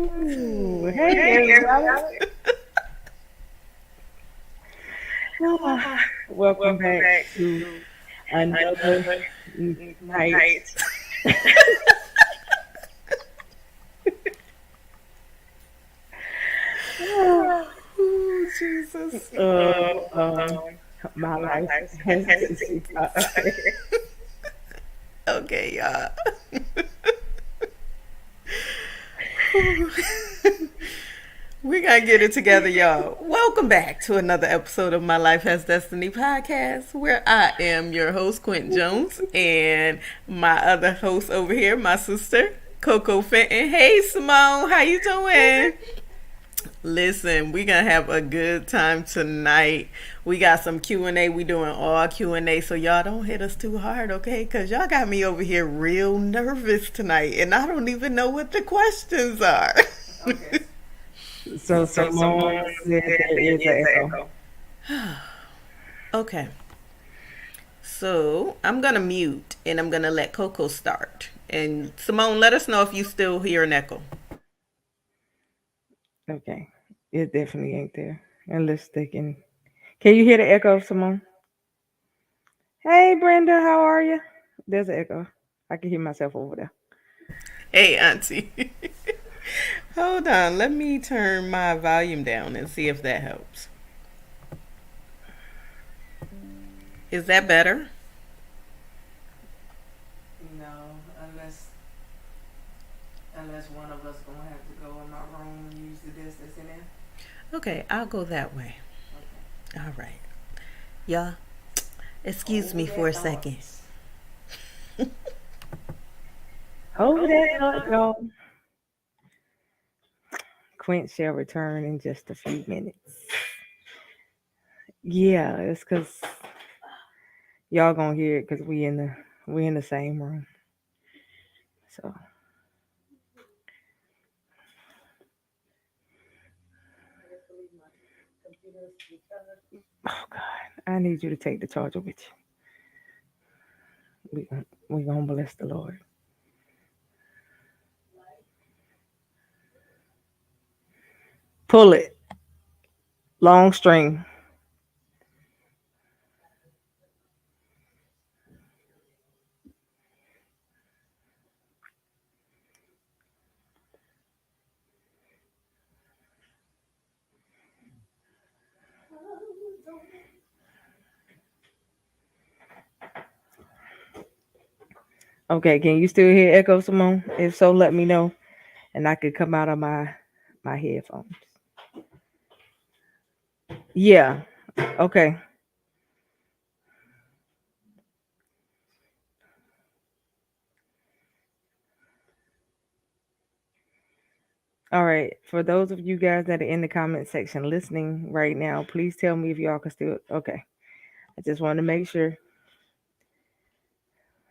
Ooh, hey everybody. Ah, welcome back to another night ah, Oh, Jesus. of my life has Destiny podcast. Okay, y'all. We gotta get it together, y'all. Welcome back to another episode of My Life Has Destiny podcast, where I am your host, Quint Jones, and my other host over here, my sister, Coco Fenton. Hey, Simone, how you doing? Listen, we gonna have a good time tonight. We got some Q&A. We doing all Q&A, so y'all don't hit us too hard, okay? Because y'all got me over here real nervous tonight, and I don't even know what the questions are. So Simone said there is an echo. Okay, so I'm gonna mute, and I'm gonna let Coco start. And Simone, let us know if you still hear an echo. Okay, it definitely ain't there unless they can. Can you hear the echo, Simone? Hey Brenda, how are you? There's an echo. I can hear myself over there. Hey, Auntie. Hold on, let me turn my volume down and see if that helps. Is that better? No, unless one of us gonna have to go in my room and use the desk that's in there. Okay, I'll go that way. Okay. All right. Y'all, excuse Hold me for that a thought. second. Hold that thought, y'all. Quint shall return in just a few minutes. Yeah, it's cause y'all gonna hear it because we in the same room. So, oh God, I need you to take the charger with you. We gonna bless the Lord. Pull it, long string. Okay, can you still hear echo, Simone? If so, let me know, and I could come out of my headphones. Yeah. Okay. All right. For those of you guys that are in the comment section listening right now, please tell me if y'all can still. Okay. I just wanted to make sure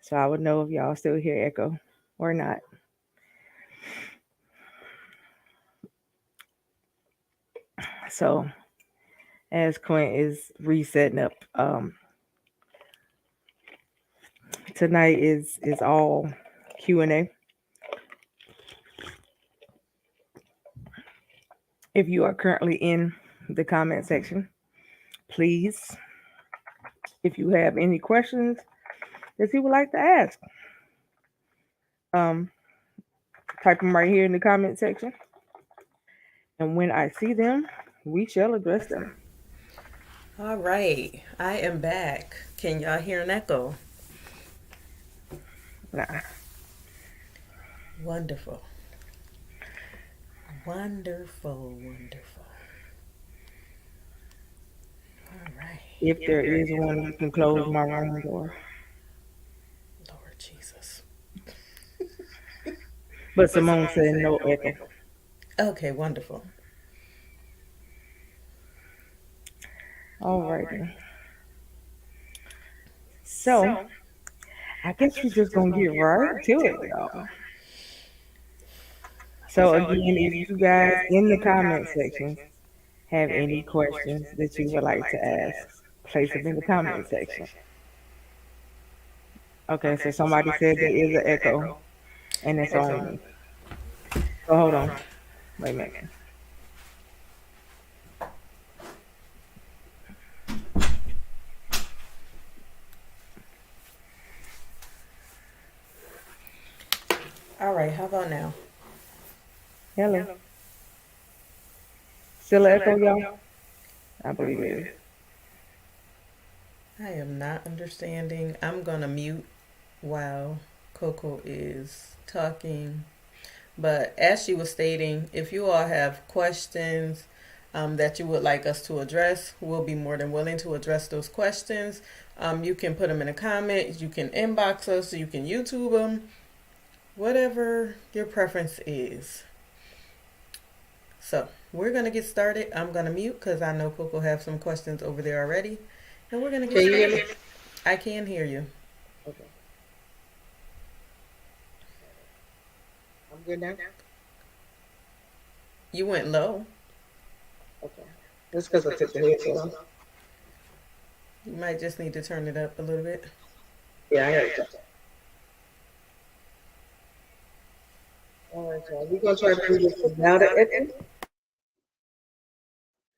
so I would know if y'all still hear echo or not. So as Quint is resetting up, tonight is all Q&A. If you are currently in the comment section, please, if you have any questions that you would like to ask, um, type them right here in the comment section. And when I see them, we shall address them. All right, I am back. Can y'all hear an echo? Nah. Wonderful. Wonderful, wonderful. All right. If there is one, you can close my room door. Lord Jesus. But Simone said no echo. Okay, wonderful. Alrighty. So I guess we're just gonna get right to it, y'all. So again, if you guys in the comment section have any questions that you would like to ask, place them in the comment section. Okay, so somebody said there is an echo, and it's on me. So hold on. Wait a minute. All right, how about now? Hello. Still an echo, y'all? I believe it is. I am not understanding. I'm gonna mute while Coco is talking. But as she was stating, if you all have questions that you would like us to address, we'll be more than willing to address those questions. You can put them in a comment, you can inbox us, you can YouTube them, whatever your preference is. So we're gonna get started. I'm gonna mute because I know Coco have some questions over there already, and we're gonna get Can you hear started. me? I can hear you. Okay. I'm good now? You went low. Okay. That's because I took the headset off. You might just need to turn it up a little bit. Yeah, I had to. All right, y'all. We're going to try to do this without an echo.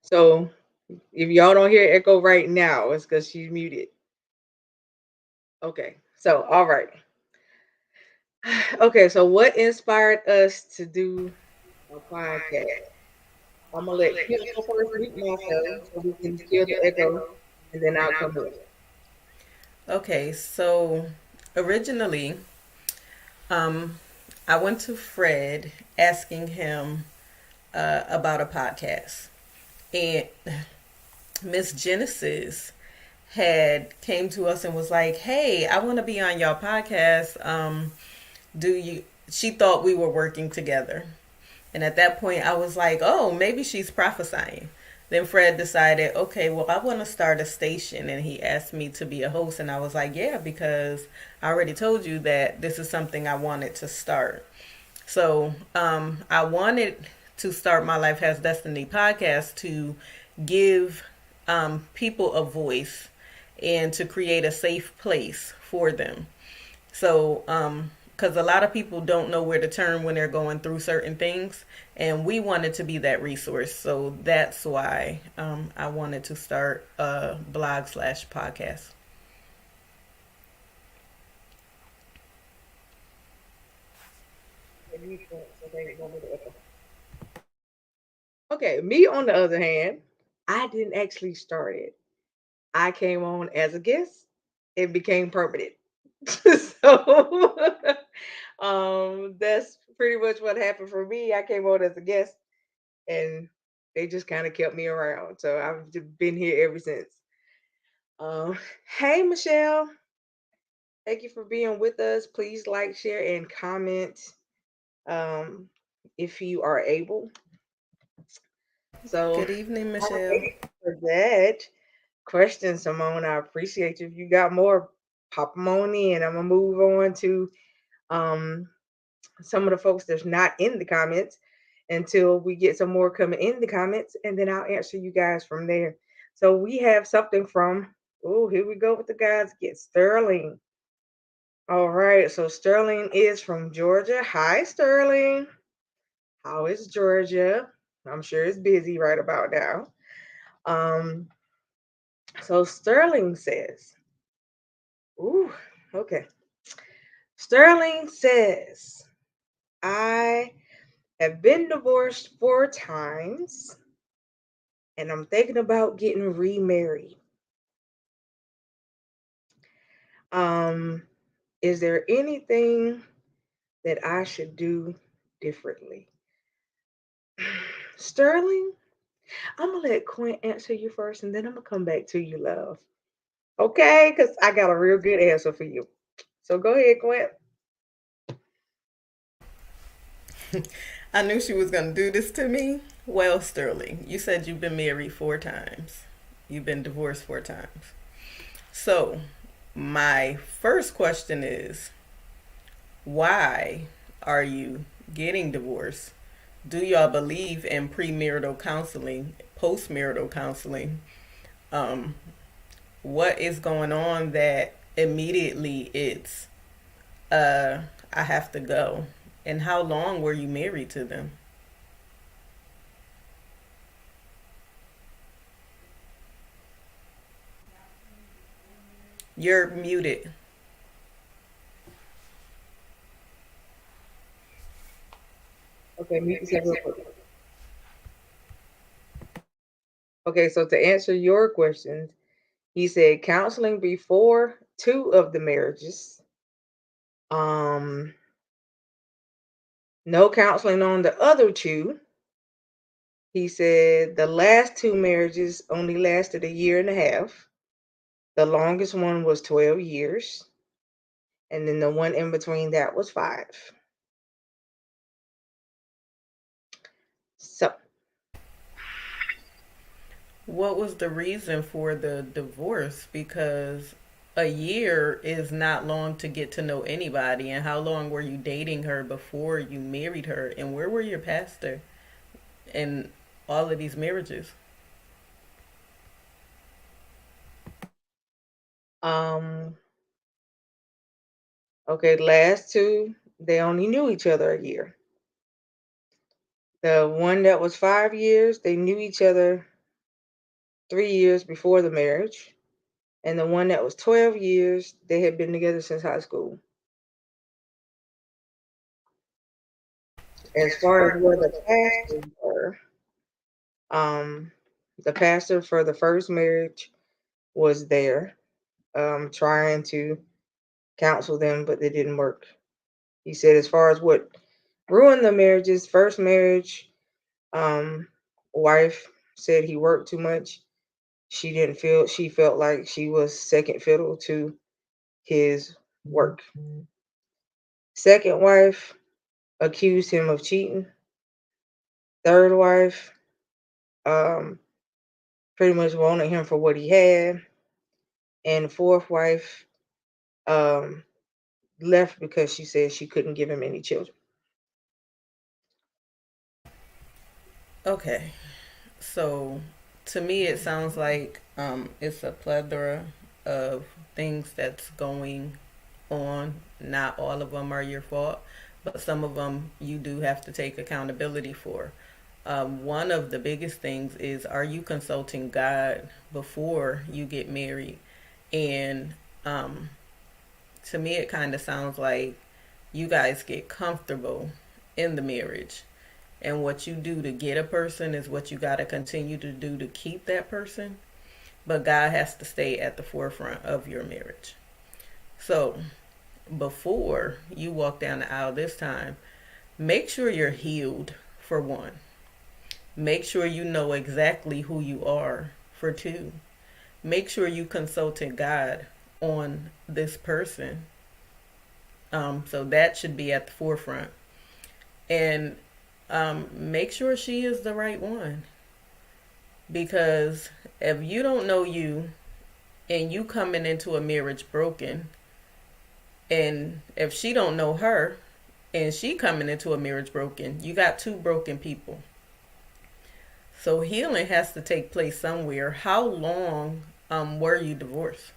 So if y'all don't hear echo right now, it's because she's muted. Okay. So, all right. Okay. So, what inspired us to do a podcast? I'm going to let Kim go first, mute myself, so we can kill the echo, and then I'll come in. Okay, so originally, um, I went to Fred asking him about a podcast, and Miss Genesis had came to us and was like, "Hey, I want to be on y'all podcast. Do you?" She thought we were working together, and at that point, I was like, "Oh, maybe she's prophesying." Then Fred decided, okay, well, I want to start a station, and he asked me to be a host, and I was like, yeah, because I already told you that this is something I wanted to start. So I wanted to start My Life Has Destiny podcast to give people a voice and to create a safe place for them. So, because a lot of people don't know where to turn when they're going through certain things, and we wanted to be that resource. So that's why I wanted to start a blog/podcast. Okay, me on the other hand, I didn't actually start it. I came on as a guest and became permanent. So that's pretty much what happened for me. I came on as a guest and they just kind of kept me around. So I've just been here ever since. Um, hey Michelle, thank you for being with us. Please like, share, and comment um, if you are able. So Good evening, I Michelle. waited for that question, Simone. I appreciate you. If you got more, pop them on in. I'm gonna move on to um, some of the folks that's not in the comments until we get some more coming in the comments, and then I'll answer you guys from there. So we have something from, oh, here we go with the guys. Get Sterling. All right, so Sterling is from Georgia. Hi, Sterling. How is Georgia? I'm sure it's busy right about now. Um, so Sterling says, ooh, okay. Sterling says, I have been divorced 4 times and I'm thinking about getting remarried. Um, is there anything that I should do differently? Sterling, I'm gonna let Quinn answer you first and then I'm gonna come back to you, love. Okay, because I got a real good answer for you. So go ahead, Quinn. I knew she was going to do this to me. Well, Sterling, you said you've been married 4 times. You've been divorced 4 times. So, my first question is, why are you getting divorced? Do y'all believe in premarital counseling, postmarital counseling? Um, what is going on that immediately it's uh I have to go? And how long were you married to them? You're muted. Okay, mute yourself real quick. Okay, so to answer your questions, he said counseling before 2 of the marriages. Um, no counseling on the other 2. He said the last 2 marriages only lasted a year and a half. The longest one was 12 years. And then the one in between that was 5. So, What was the reason for the divorce? Because a year is not long to get to know anybody. And how long were you dating her before you married her? And where were your pastor in all of these marriages? um, okay, last 2, they only knew each other a year. The one that was 5 years, they knew each other 3 years before the marriage. And the one that was 12 years, they had been together since high school. As far as where the pastors were, um, the pastor for the first marriage was there, trying to counsel them, but it didn't work. He said, as far as what ruined the marriages, first marriage, um, wife said he worked too much. She felt like she was second fiddle to his work. Second wife accused him of cheating. Third wife, um, pretty much wanted him for what he had. And fourth wife, um, left because she said she couldn't give him any children. Okay. So to me, it sounds like it's a plethora of things that's going on. Not all of them are your fault, but some of them you do have to take accountability for. One of the biggest things is, are you consulting God before you get married? And um, to me, it kind of sounds like you guys get comfortable in the marriage. And what you do to get a person is what you got to continue to do to keep that person. But God has to stay at the forefront of your marriage. So before you walk down the aisle this time, make sure you're healed for one. Make sure you know exactly who you are for two. Make sure you consulted God on this person. So that should be at the forefront. And make sure she is the right one. Because if you don't know you and you coming into a marriage broken, and if she don't know her and she coming into a marriage broken, you got two broken people. So healing has to take place somewhere. How long were you divorced?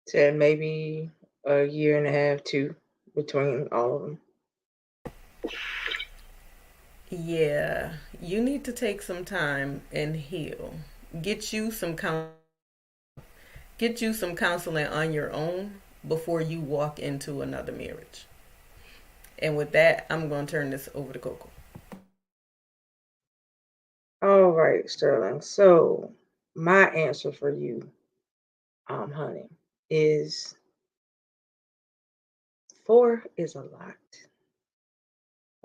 Said maybe a year and a half, 2 between all of them. Yeah, you need to take some time and heal. Get you some get you some counseling on your own before you walk into another marriage. And with that, I'm going to turn this over to Coco. All right, Sterling. So my answer for you, honey, is 4 is a lot.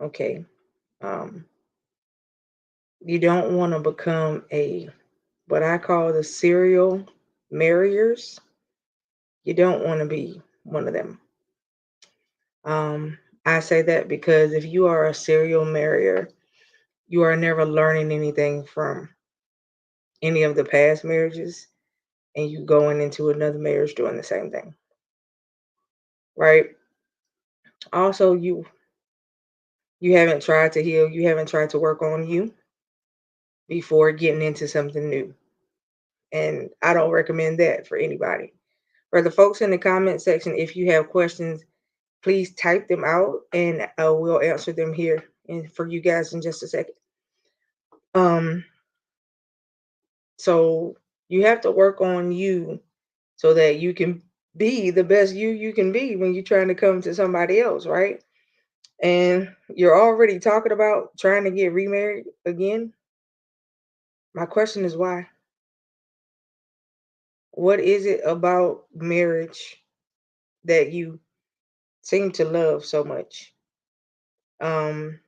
Okay. Um, you don't want to become a what I call the serial marriers. You don't want to be one of them. I say that because if you are a serial marrier, you are never learning anything from any of the past marriages, and you going into another marriage doing the same thing, right? Also, you haven't tried to heal, you haven't tried to work on you before getting into something new. And I don't recommend that for anybody. For the folks in the comment section, if you have questions, please type them out and we'll answer them here and for you guys in just a second. Um, so you have to work on you so that you can be the best you can be when you're trying to come to somebody else, right? And you're already talking about trying to get remarried again. My question is why? What is it about marriage that you seem to love so much? Um,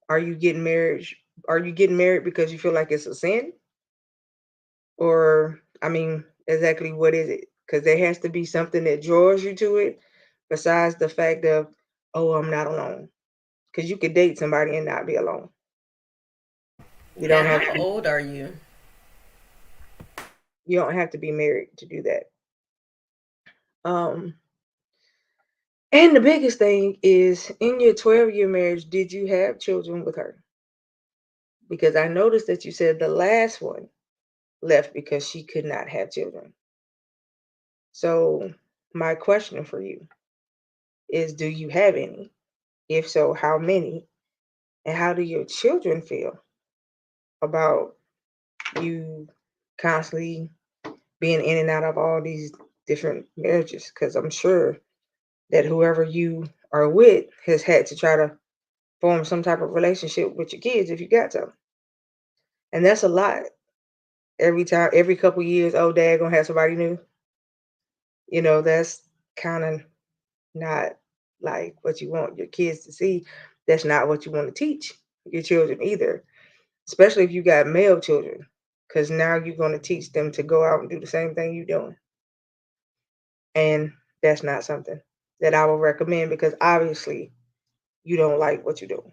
are you getting married? Are you getting married because you feel like it's a sin? Or, I mean, exactly what is it? Because there has to be something that draws you to it besides the fact of, oh, I'm not alone. Because you could date somebody and not be alone. You don't And have how to be old are you? you don't have to be married to do that. Um, and the biggest thing is in your 12-year marriage, did you have children with her? Because I noticed that you said the last one left because she could not have children. So my question for you is, do you have any? If so, how many? And how do your children feel about you constantly being in and out of all these different marriages? Because I'm sure that whoever you are with has had to try to form some type of relationship with your kids if you got some. And that's a lot. Every time, every couple years, oh, dad gonna have somebody new. That's kind of not like what you want your kids to see. That's not what you want to teach your children either, especially if you got male children, because now you're going to teach them to go out and do the same thing you're doing. And that's not something that I would recommend because obviously you don't like what you're doing.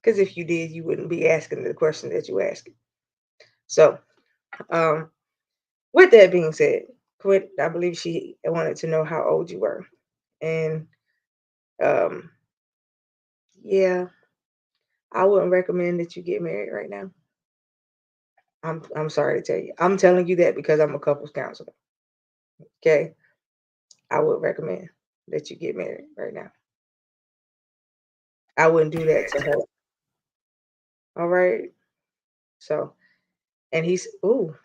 Because if you did, you wouldn't be asking the question that you asking. So, um, with that being said, Quit, I believe she wanted to know how old you were. And um, yeah, I wouldn't recommend that you get married right now. I'm sorry to tell you. I'm telling you that because I'm a couples counselor. Okay. I would recommend that you get married right now. I wouldn't do that to her. All right. So, and he's, ooh,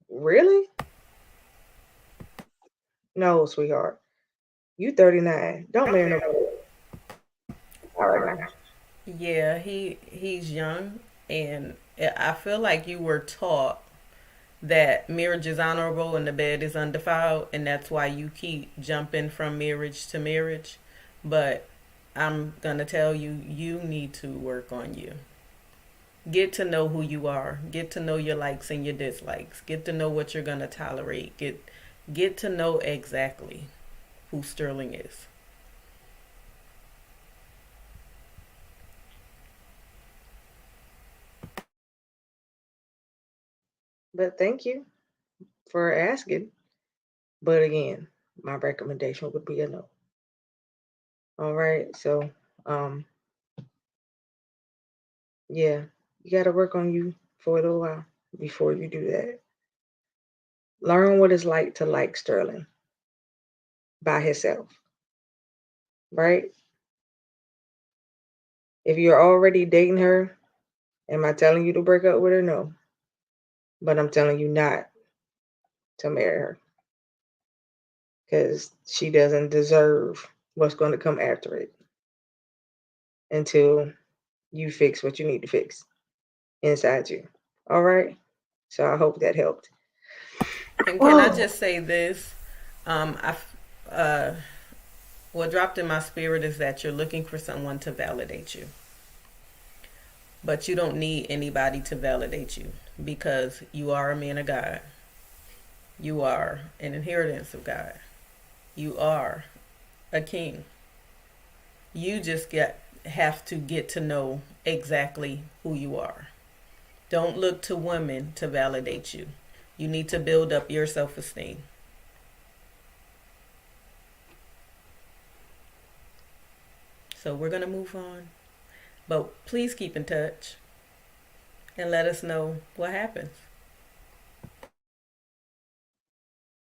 really? No, sweetheart. You 39. Don't marry nobody. All right now. Yeah, he's young, and I feel like you were taught that marriage is honorable and the bed is undefiled, and that's why you keep jumping from marriage to marriage. But I'm gonna tell you, you need to work on you. Get to know who you are. Get to know your likes and your dislikes. Get to know what you're gonna tolerate. Get to know exactly who Sterling is. But thank you for asking. But again, my recommendation would be a no. All right. So, um, yeah, you got to work on you for a little while before you do that. Learn what it's like to like Sterling by himself, right? If you're already dating her, am I telling you to break up with her? No. But I'm telling you not to marry her because she doesn't deserve what's going to come after it until you fix what you need to fix inside you. All right. So I hope that helped. And can I Oh, just say this? I uh, what dropped in my spirit is that you're looking for someone to validate you, but you don't need anybody to validate you because you are a man of God. You are an inheritance of God. You are a king. You just have to get to know exactly who you are. Don't look to women to validate you. You need to build up your self-esteem. So we're going to move on. But please keep in touch and let us know what happens.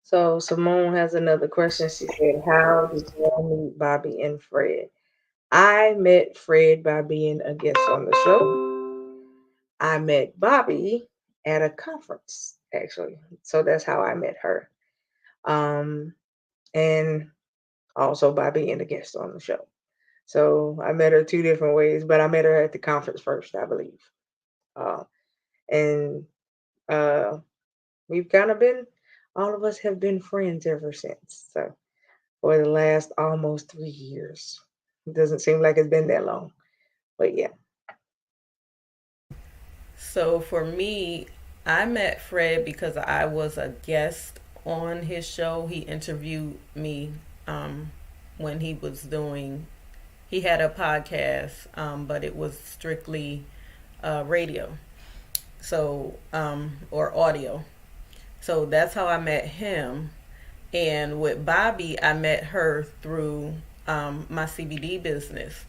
so Simone has another question. She said, how did you meet Bobby and Fred? I met Fred by being a guest on the show. I met Bobby at a conference, actually. So that's how I met her. Um, and also by being a guest on the show. So I met her two different ways, but I met her at the conference first, I believe. Uh, and uh, we've kind of been, all of us have been friends ever since. So for the last almost 3 years. It doesn't seem like it's been that long, but yeah. So for me, I met Fred because I was a guest on his show. He interviewed me um, when he was doing, he had a podcast, but it was strictly radio. So, or audio. So that's how I met him. And with Bobby, I met her through my CBD business.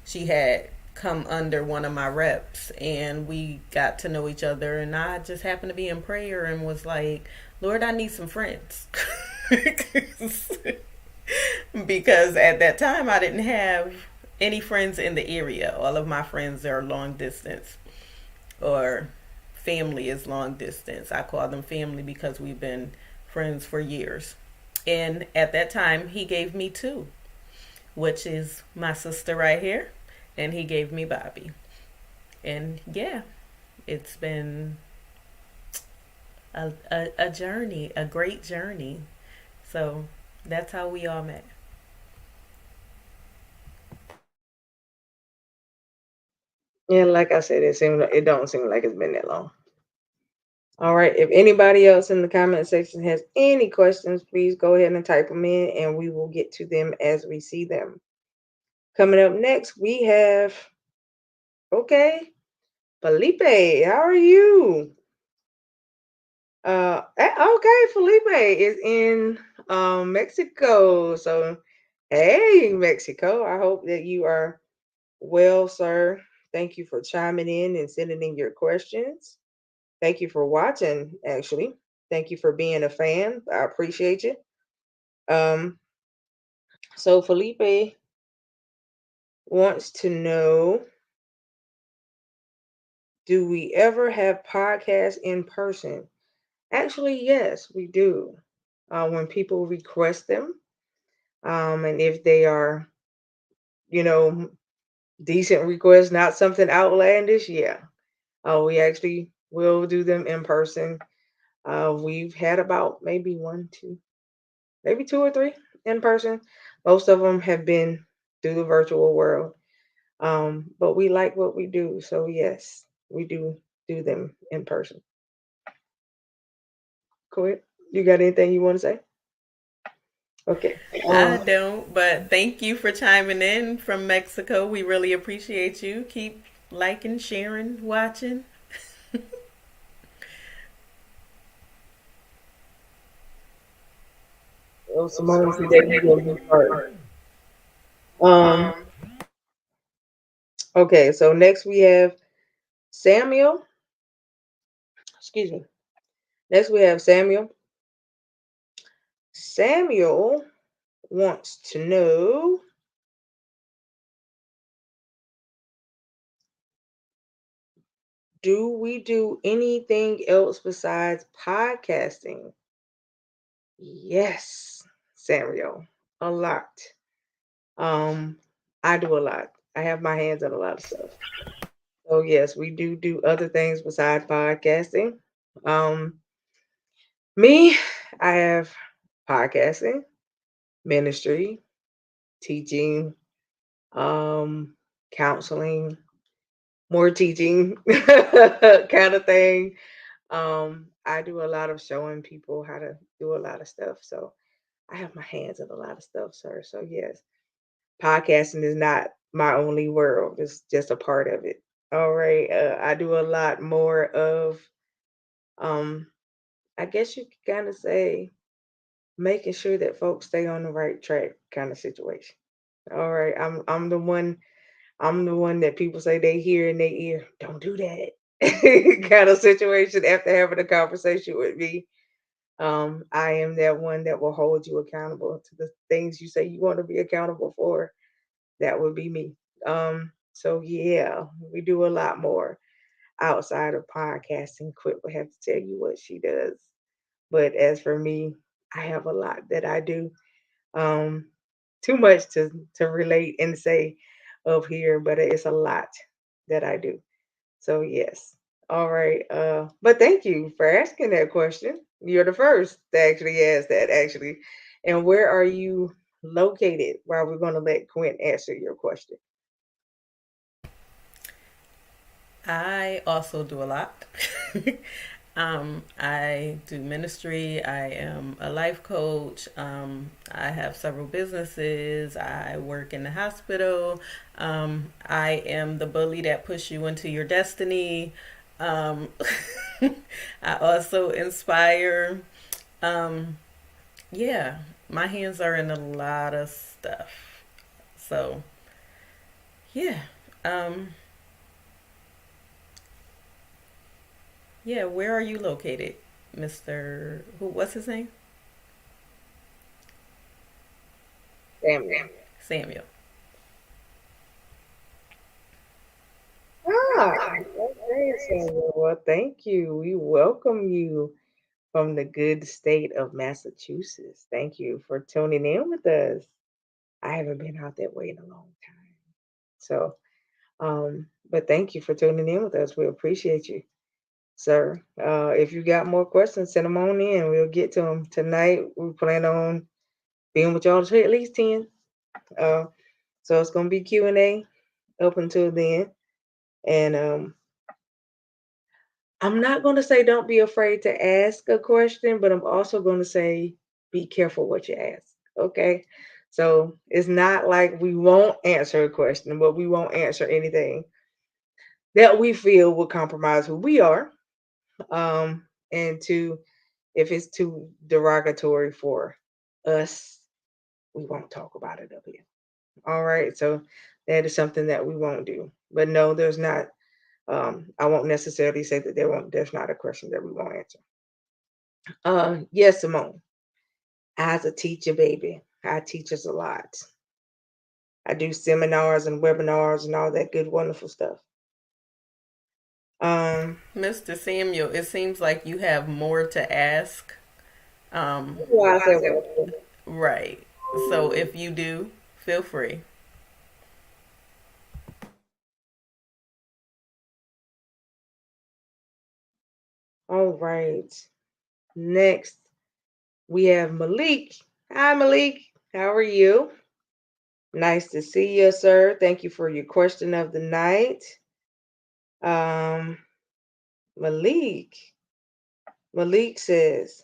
She had come under one of my reps and we got to know each other. And I just happened to be in prayer and was like, Lord, I need some friends. Because at that time, I didn't have any friends in the area. All of my friends are long distance, or family is long distance. I call them family because we've been friends for years. And at that time, he gave me two, which is my sister right here, and he gave me Bobby. And yeah, it's been a journey, a great journey. So that's how we all met. Yeah, like I said, it don't seem like it's been that long. All right. If anybody else in the comment section has any questions, please go ahead and type them in and we will get to them as we see them. Coming up next, we have Felipe. How are you? Okay, Felipe is in Mexico. So hey, Mexico. I hope that you are well, sir. Thank you for chiming in and sending in your questions. Thank you for watching, actually. Thank you for being a fan. I appreciate you. Um, so Felipe wants to know, do we ever have podcasts in person? Actually, yes, we do. When people request them, and if they are, you know, decent requests, not something outlandish, yeah. We actually will do them in person. We've had about maybe one, two, maybe two or three in person. Most of them have been through the virtual world. But we like what we do. So, yes, we do them in person. Cool. You got anything you want to say? Okay. I don't, but thank you for chiming in from Mexico. We really appreciate you. Keep liking, sharing, watching. Simone today you will be part. Um, okay, so next we have Samuel. Excuse me. Next we have Samuel. Samuel wants to know, do we do anything else besides podcasting? Yes, Samuel, a lot. Um, I do a lot. I have my hands on a lot of stuff. So yes, we do other things besides podcasting. Um, Me, I have podcasting, ministry, teaching, um, counseling, more teaching kind of thing. I do a lot of showing people how to do a lot of stuff. So I have my hands in a lot of stuff, sir. So yes, podcasting is not my only world. It's just a part of it. All right. I do a lot more of um I guess you could kind of say making sure that folks stay on the right track kind of situation. All right. I'm the one that people say they hear in their ear. Don't do that kind of situation after having a conversation with me. I am that one that will hold you accountable to the things you say you want to be accountable for. That would be me. So yeah, we do a lot more. outside of podcasting. Quit will have to tell you what she does. But as for me, I have a lot that I do. Um, Too much to relate and say up here, but it's a lot that I do. So yes. All right. But thank you for asking that question. You're the first to actually ask that actually. And where are you located? While we're gonna let Quint answer your question. I also do a lot. I do ministry. I am a life coach. I have several businesses. I work in the hospital. I am the bully that push you into your destiny. Um, I also inspire. Um, yeah, my hands are in a lot of stuff. So, yeah. Um, yeah, where are you located, Mr. Who, what's his name? Samuel. Samuel. Okay, Samuel. Well, thank you. We welcome you from the good state of Massachusetts. Thank you for tuning in with us. I haven't been out that way in a long time. So, but thank you for tuning in with us. We appreciate you, sir. If you got more questions, send them on in. We'll get to them tonight. We plan on being with y'all till at least 10. Uh, so it's gonna be Q&A up until then. And I'm not gonna say don't be afraid to ask a question, but I'm also gonna say be careful what you ask. Okay. So it's not like we won't answer a question, but we won't answer anything that we feel will compromise who we are. And to if it's too derogatory for us, we won't talk about it up here. All right. So that is something that we won't do. But no, there's not I won't necessarily say that there's not a question that we won't answer. Yes, Simone. As a teacher, baby, I teach us a lot. I do seminars and webinars and all that good, wonderful stuff. Um, Mr. Samuel, it seems like you have more to ask. that's Um, why I said wonderful. right. So if you do, feel free. All right. Next, we have Malik. Hi, Malik. How are you? Nice to see you, sir. Thank you for your question of the night. Um, Malik. Malik says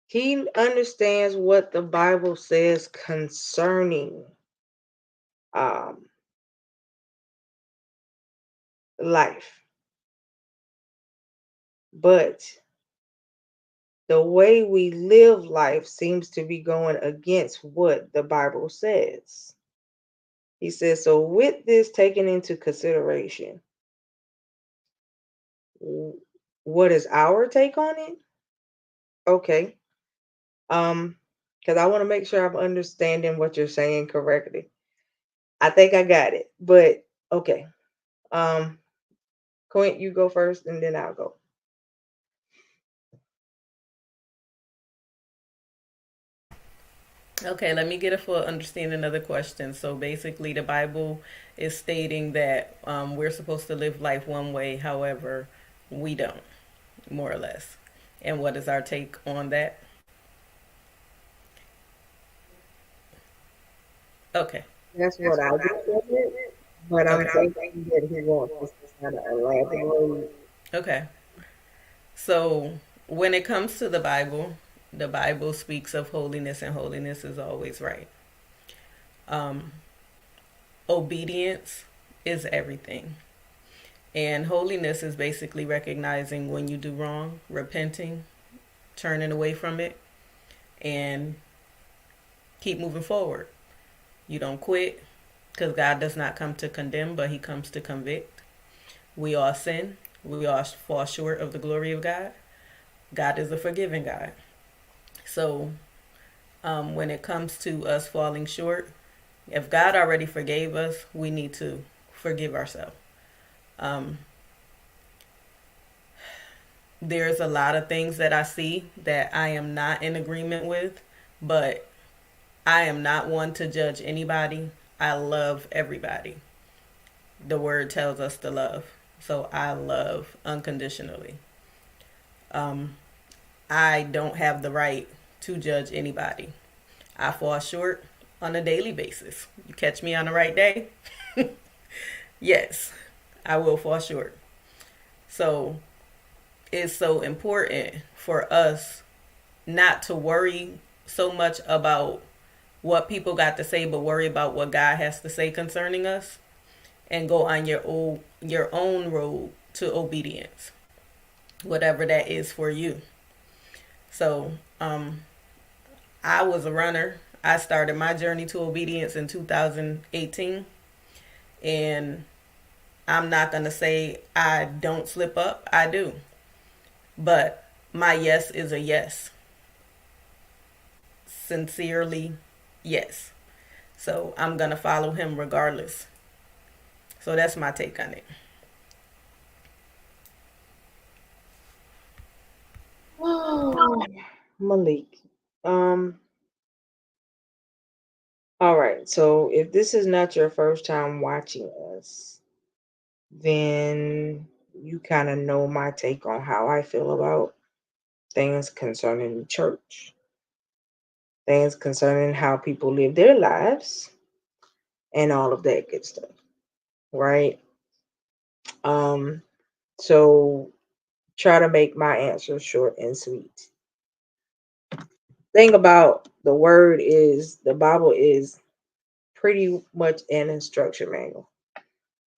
he understands what the Bible says concerning um, life, but the way we live life seems to be going against what the Bible says. He says, so with this taken into consideration, what is our take on it? Okay. Um, because I want to make sure I'm understanding what you're saying correctly. I think I got it, but okay. Um, Quint, you go first, and then I'll go. Okay, let me get a full understanding of the question. So basically, the Bible is stating that we're supposed to live life one way, however, we don't, more or less. And what is our take on that? Okay. That's what I get from it, but I'm Okay. thinking that he wants us to kind of elaborate. Okay. So when it comes to the Bible speaks of holiness, and holiness is always right. Um, Obedience is everything. And holiness is basically recognizing when you do wrong, repenting, turning away from it, and keep moving forward. You don't quit because God does not come to condemn, but He comes to convict. We all sin. We all fall short of the glory of God. God is a forgiving God. So when it comes to us falling short, if God already forgave us, we need to forgive ourselves. Um, there's a lot of things that I see that I am not in agreement with, but I am not one to judge anybody. I love everybody. The word tells us to love. So I love unconditionally. Um, I don't have the right to judge anybody. I fall short on a daily basis. You catch me on the right day, yes, I will fall short. So it's so important for us not to worry so much about what people got to say, but worry about what God has to say concerning us, and go on your own road to obedience, whatever that is for you. So, I was a runner. I started my journey to obedience in 2018, and I'm not gonna say I don't slip up. I do, but my yes is a yes, sincerely, yes. So I'm gonna follow him regardless. So that's my take on it. Oh, Malik. Um, all right. So if this is not your first time watching us, then you kind of know my take on how I feel about things concerning the church, things concerning how people live their lives, and all of that good stuff, right? Um, so try to make my answer short and sweet. Thing about the word is the Bible is pretty much an instruction manual.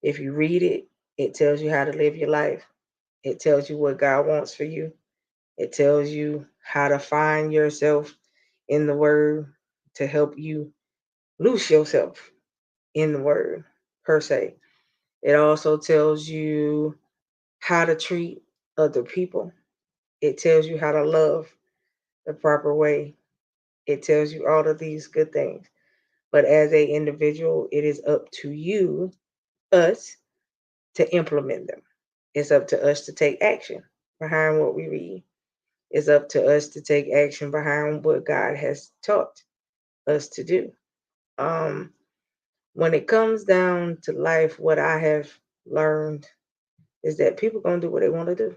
If you read it, it tells you how to live your life. It tells you what God wants for you. It tells you how to find yourself in the word to help you loose yourself in the word, per se. It also tells you how to treat other people. It tells you how to love the proper way. It tells you all of these good things. But as a individual, it is up to you, us, to implement them. It's up to us to take action behind what we read. It's up to us to take action behind what God has taught us to do. Um, when it comes down to life, what I have learned is that people gonna do what they want to do.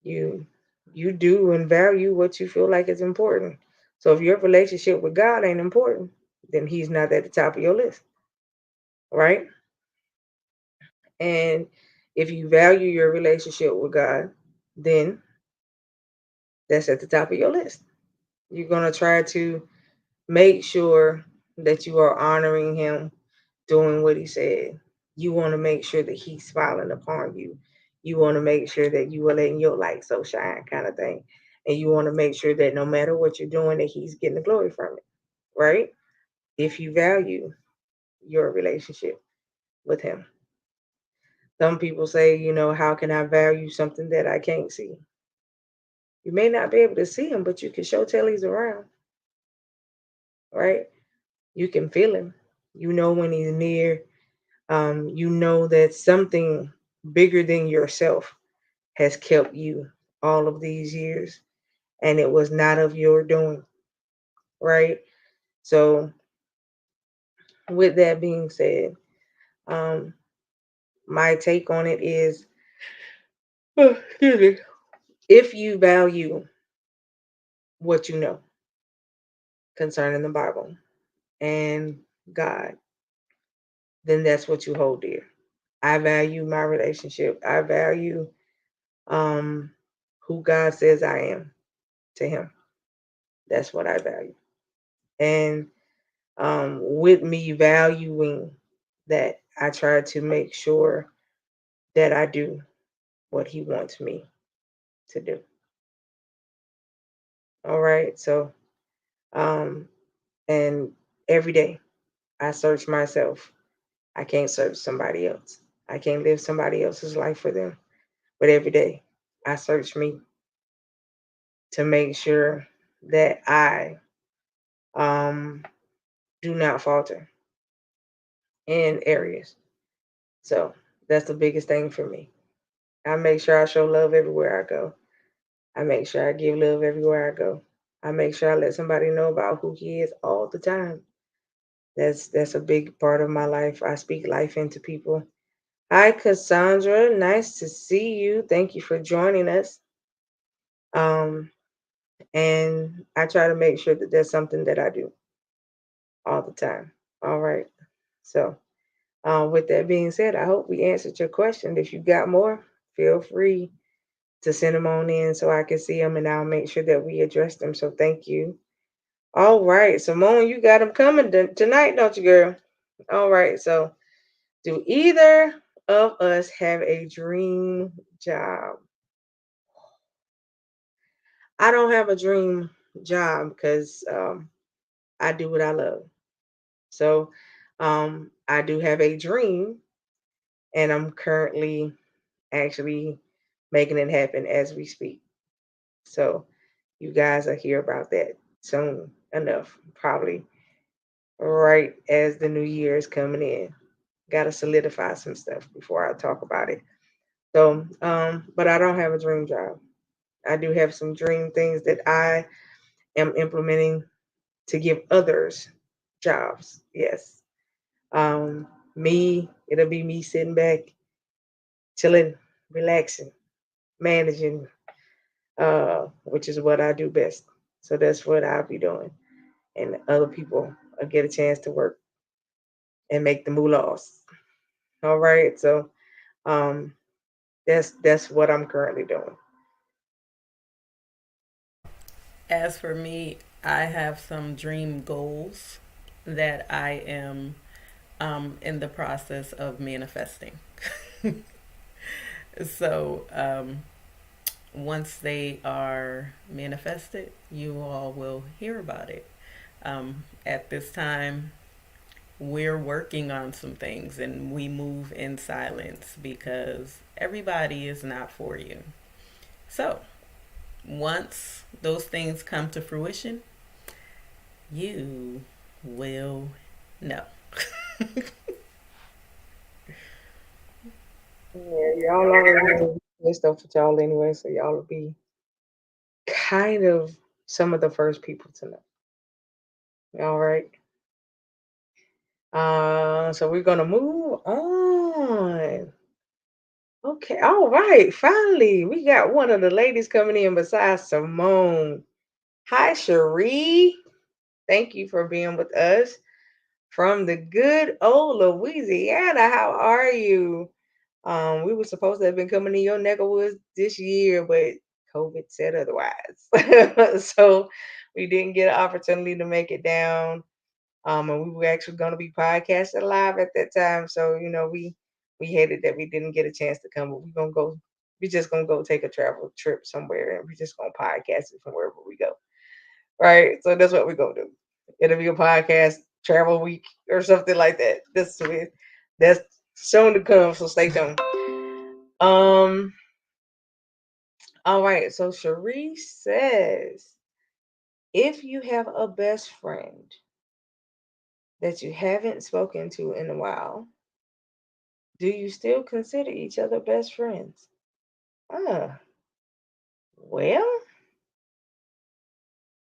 You you do and value what you feel like is important. So if your relationship with God ain't important, then He's not at the top of your list, right? And if you value your relationship with God, then that's at the top of your list. You're gonna try to make sure that you are honoring Him, doing what He said. You want to make sure that He's smiling upon you. You want to make sure that you are letting your light so shine, kind of thing. And you want to make sure that no matter what you're doing, that He's getting the glory from it, right? If you value your relationship with Him. Some people say, how can I value something that I can't see? You may not be able to see Him, but you can show tell He's around, right? You can feel Him. You know when He's near. You know that something bigger than yourself has kept you all of these years, and it was not of your doing, right? So, with that being said, um, my take on it is, excuse me, if you value what you know concerning the Bible and God, then that's what you hold dear. I value my relationship. I value um, who God says I am to Him. That's what I value. And with me valuing that, I try to make sure that I do what He wants me to do. All right. So, um, and every day I search myself. I can't search somebody else. I can't live somebody else's life for them. But every day I search me to make sure that I um, do not falter in areas. So, That's the biggest thing for me. I make sure I show love everywhere I go. I make sure I give love everywhere I go. I make sure I let somebody know about who he is all the time. That's a big part of my life. I speak life into people. Hi, Cassandra. Nice to see you. Thank you for joining us. Um, and I try to make sure that there's something that I do all the time. All right. So, with that being said, I hope we answered your question. If you got more, feel free to send them on in so I can see them and I'll make sure that we address them. So, thank you. All right, Simone, you got them coming tonight, don't you, girl? All right. So, do either of us have a dream job? I don't have a dream job because I do what I love. So I do have a dream, and I'm currently actually making it happen as we speak. So you guys will hear about that soon enough, probably right as the new year is coming in. Got to solidify some stuff before I talk about it. So, but I don't have a dream job. I do have some dream things that I am implementing to give others jobs. Yes. It'll be me sitting back, chilling, relaxing, managing, which is what I do best. So that's what I'll be doing. And other people will get a chance to work and make the moolahs. All right. So um, that's what I'm currently doing. As for me, I have some dream goals that I am in the process of manifesting. So, once they are manifested, you all will hear about it. At this time, we're working on some things and we move in silence because everybody is not for you. So, once those things come to fruition, you will know. Yeah, y'all already know this stuff with y'all anyway, so y'all will be kind of some of the first people to know. All right. So we're gonna move on. Okay, all right. Finally, we got one of the ladies coming in besides Simone. Hi, Cherie. Thank you for being with us from the good old Louisiana. How are you? We were supposed to have been coming to your neck of woods this year, but COVID said otherwise. So we didn't get an opportunity to make it down. And we were actually going to be podcasting live at that time. So we hated that we didn't get a chance to come, but we're gonna go. We're just gonna go take a travel trip somewhere, and we're just gonna podcast it from wherever we go. Right. So that's what we're gonna do. It'll be a podcast travel week or something like that. That's soon to come. So stay tuned. Um. All right. So Cherie says, if you have a best friend that you haven't spoken to in a while, do you still consider each other best friends? Uh, well,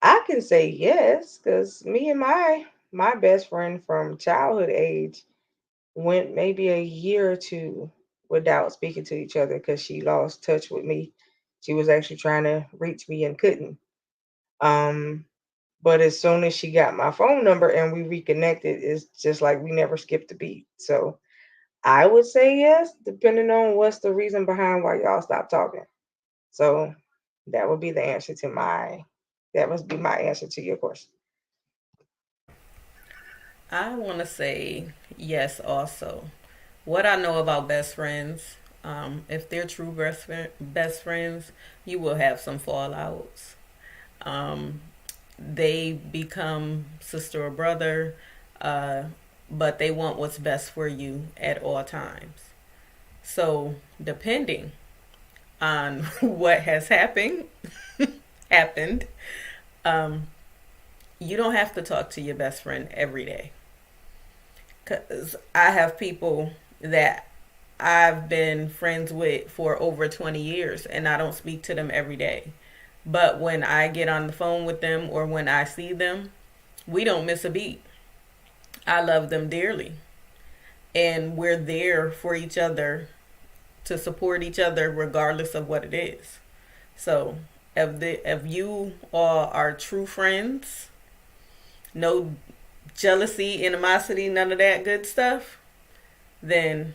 I can say yes, because me and my best friend from childhood age went maybe a year or two without speaking to each other because she lost touch with me. She was actually trying to reach me and couldn't. Um, but as soon as she got my phone number and we reconnected, it's just like we never skipped a beat. So I would say yes, depending on what's the reason behind why y'all stopped talking. So that would be the answer to my that must be my answer to your question. I want to say yes also. What I know about best friends, if they're true best friends, you will have some fallouts. Um, they become sister or brother, uh, but they want what's best for you at all times. So, depending on what has happened, um, you don't have to talk to your best friend every day. Because I have people that I've been friends with for over 20 years and I don't speak to them every day. But when I get on the phone with them or when I see them, we don't miss a beat. I love them dearly. And we're there for each other to support each other regardless of what it is. So if you all are true friends, no jealousy, animosity, none of that good stuff, then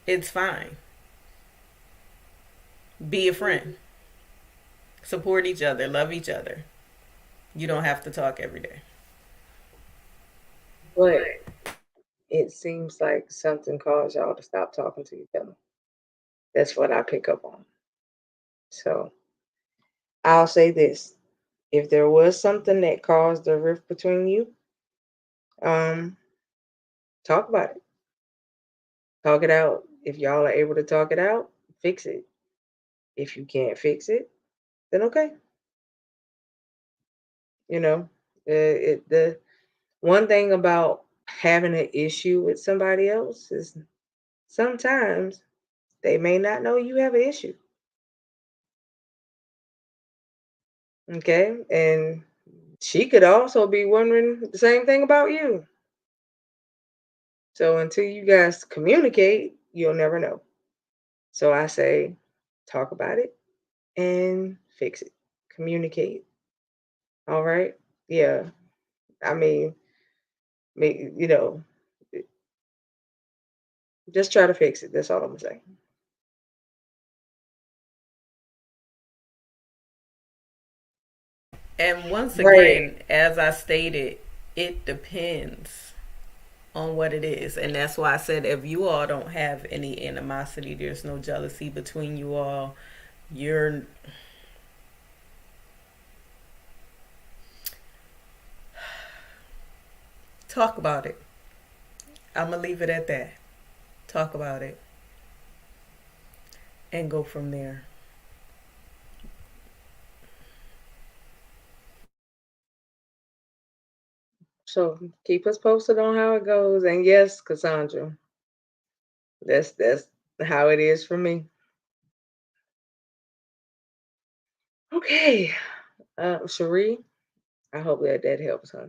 it's fine. Be a friend. Support each other, love each other. You don't have to talk every day. But it seems like something caused y'all to stop talking to each other. That's what I pick up on. So I'll say this. If there was something that caused the rift between you, um, talk about it. Talk it out. If y'all are able to talk it out, fix it. If you can't fix it, then okay. You know, the one thing about having an issue with somebody else is sometimes they may not know you have an issue. Okay. And she could also be wondering the same thing about you. So until you guys communicate, you'll never know. So I say, talk about it and fix it. Communicate. All right. Yeah. I mean, you know, just try to fix it. That's all I'm saying. And once Right. again, as I stated, it depends on what it is. And that's why I said if you all don't have any animosity, there's no jealousy between you all, you're talk about it. I'm going to leave it at that. Talk about it and go from there. So keep us posted on how it goes. And yes, Cassandra, that's how it is for me. Okay. Cherie, I hope that helps, huh?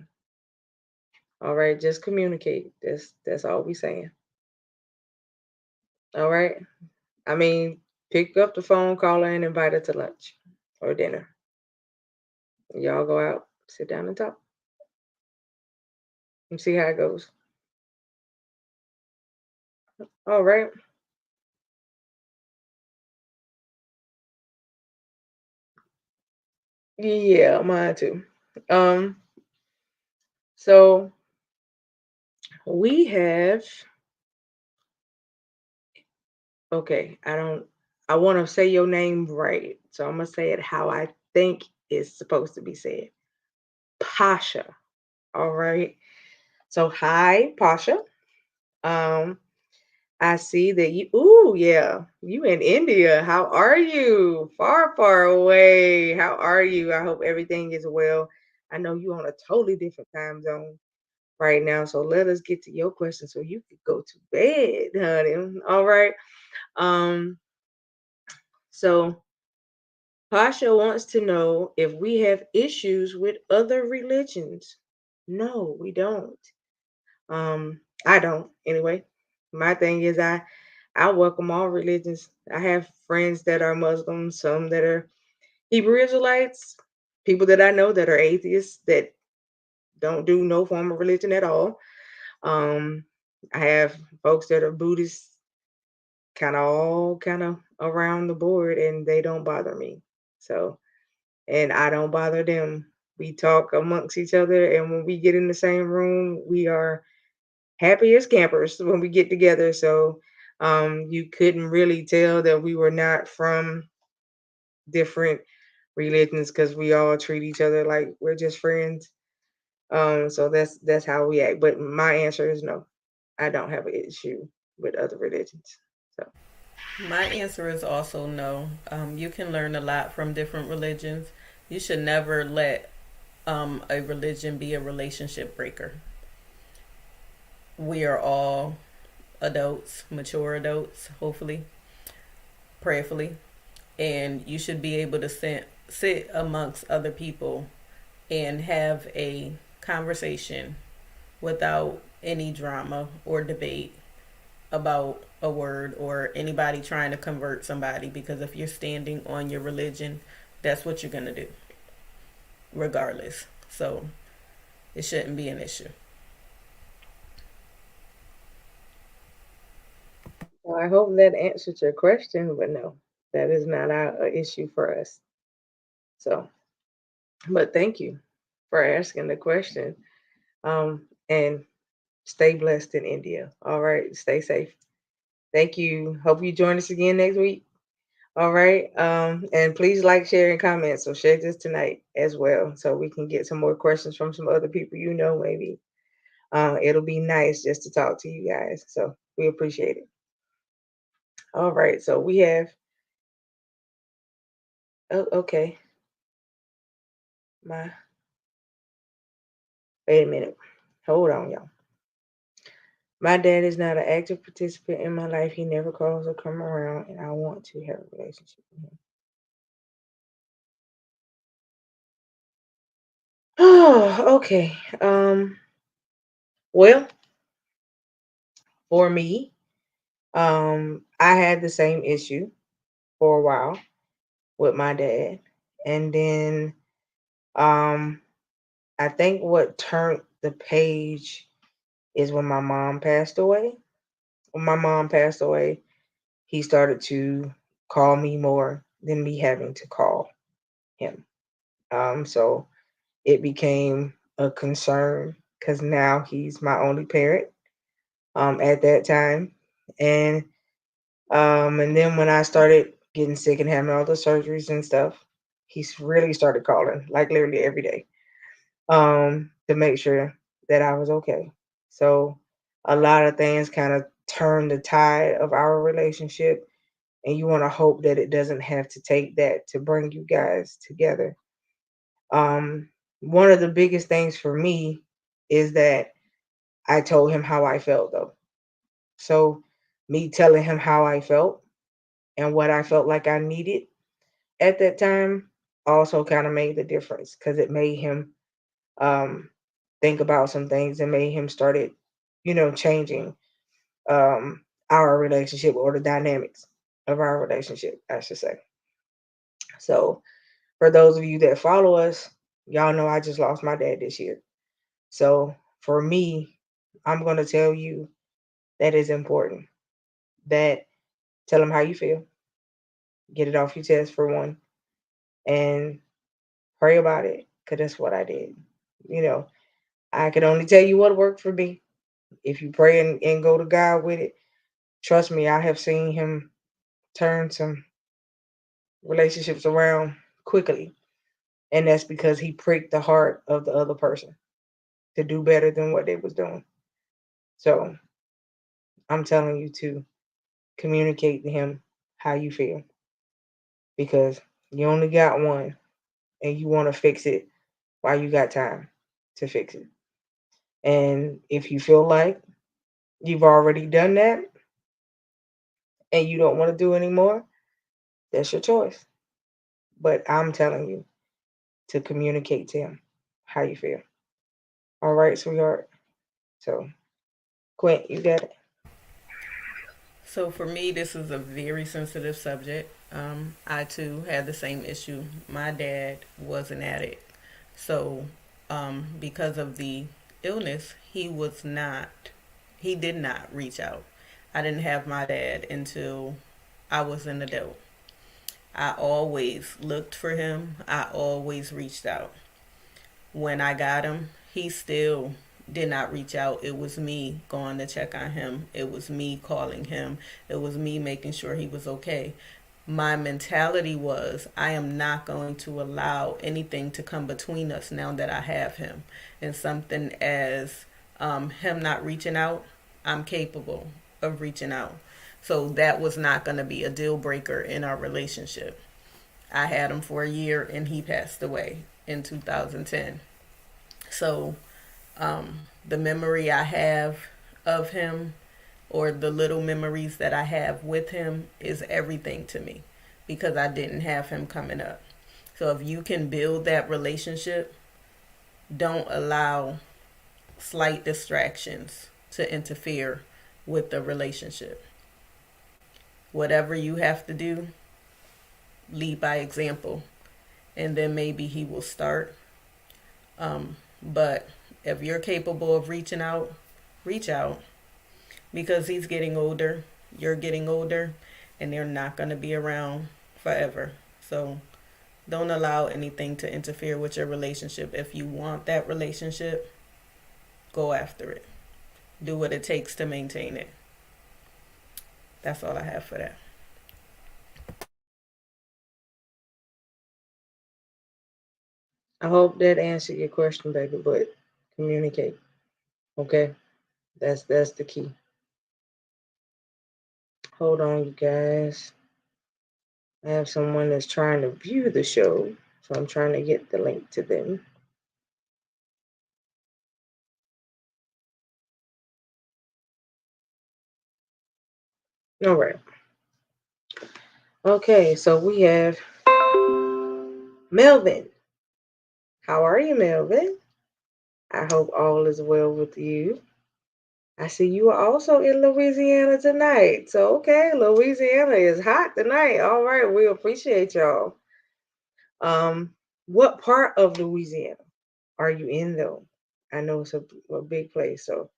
All right, just communicate. That's all we saying. All right. I mean, pick up the phone, call her, and invite her to lunch or dinner. Y'all go out, sit down and talk, and see how it goes. All right. Yeah, mine too. Um, so we have okay, I want to say your name right. So I'm gonna say it how I think it's supposed to be said. Pasha. All right. So hi, Pasha. Um, I see that you ooh, yeah, you in India. How are you? Far, far away. How are you? I hope everything is well. I know you on a totally different time zone right now. So let us get to your question so you could go to bed, honey. All right. Um, so Pasha wants to know if we have issues with other religions. No, we don't. I don't anyway. My thing is I welcome all religions. I have friends that are Muslims, some that are Hebrew Israelites, people that I know that are atheists that don't do no form of religion at all. Um, I have folks that are Buddhists, kind of around the board, and they don't bother me. So, and I don't bother them. We talk amongst each other, and when we get in the same room, we are happy as campers when we get together. So you couldn't really tell that we were not from different religions because we all treat each other like we're just friends. So that's how we act. But my answer is no. I don't have an issue with other religions. So My answer is also no. You can learn a lot from different religions. You should never let a religion be a relationship breaker. We are all adults, mature adults, hopefully, prayerfully, and you should be able to sit amongst other people and have a conversation without any drama or debate about a word or anybody trying to convert somebody, because if you're standing on your religion, that's what you're going to do regardless. So it shouldn't be an issue. Well, I hope that answered your question, but no, that is not an issue for us. So, but thank you for asking the question. And stay blessed in India. All right, stay safe. Thank you. Hope you join us again next week. All right. And please like, share, and comment. So share this tonight as well, so we can get some more questions from some other people maybe. It'll be nice just to talk to you guys. So we appreciate it. All right. So we have. Oh, okay. My. Wait a minute. Hold on, y'all. My dad is not an active participant in my life. He never calls or come around, and I want to have a relationship with him. Oh, okay. Well, for me, I had the same issue for a while with my dad. And then um I think what turned the page is when my mom passed away. When my mom passed away, he started to call me more than me having to call him. So it became a concern because now he's my only parent at that time. And then when I started getting sick and having all the surgeries and stuff, he's really started calling like literally every day to make sure that I was okay. So a lot of things kind of turned the tide of our relationship, and you want to hope that it doesn't have to take that to bring you guys together. Um, One of the biggest things for me is that I told him how I felt though. So me telling him how I felt and what I felt like I needed at that time also kind of made the difference because it made him um, think about some things and made him started, changing our relationship or the dynamics of our relationship, I should say. So for those of you that follow us, y'all know I just lost my dad this year. So for me, I'm going to tell you that is important. That tell him how you feel, get it off your chest for one, and pray about it because that's what I did. You know, I can only tell you what worked for me. If you pray and go to God with it, trust me, I have seen him turn some relationships around quickly. And that's because he pricked the heart of the other person to do better than what they was doing. So I'm telling you to communicate to him how you feel because you only got one and you want to fix it while you got time to fix it. And if you feel like you've already done that and you don't want to do anymore, that's your choice. But I'm telling you to communicate to him how you feel. All right, sweetheart. So, Quint, you got it. So for me, this is a very sensitive subject. I too had the same issue. My dad was an addict. So because of the illness, he did not reach out. I didn't have my dad until I was an adult. I always looked for him. I always reached out. When I got him, he still did not reach out. It was me going to check on him. It was me calling him. It was me making sure he was okay. My mentality was I am not going to allow anything to come between us now that I have him. And something as him not reaching out, I'm capable of reaching out. So that was not going to be a deal breaker in our relationship. I had him for a year and he passed away in 2010. So the memory I have of him or the little memories that I have with him is everything to me because I didn't have him coming up. So if you can build that relationship, don't allow slight distractions to interfere with the relationship. Whatever you have to do, lead by example, and then maybe he will start. But if you're capable of reaching out, reach out because he's getting older, you're getting older, and they're not going to be around forever. So don't allow anything to interfere with your relationship. If you want that relationship, go after it. Do what it takes to maintain it. That's all I have for that. I hope that answered your question, baby, but communicate. Okay? That's the key. Hold on, you guys. I have someone that's trying to view the show, so I'm trying to get the link to them. All right. Okay, so we have Melvin. How are you, Melvin? I hope all is well with you. I see you are also in Louisiana tonight. So, okay, Louisiana is hot tonight. All right, we appreciate y'all. What part of Louisiana are you in, though? I know it's a big place. So,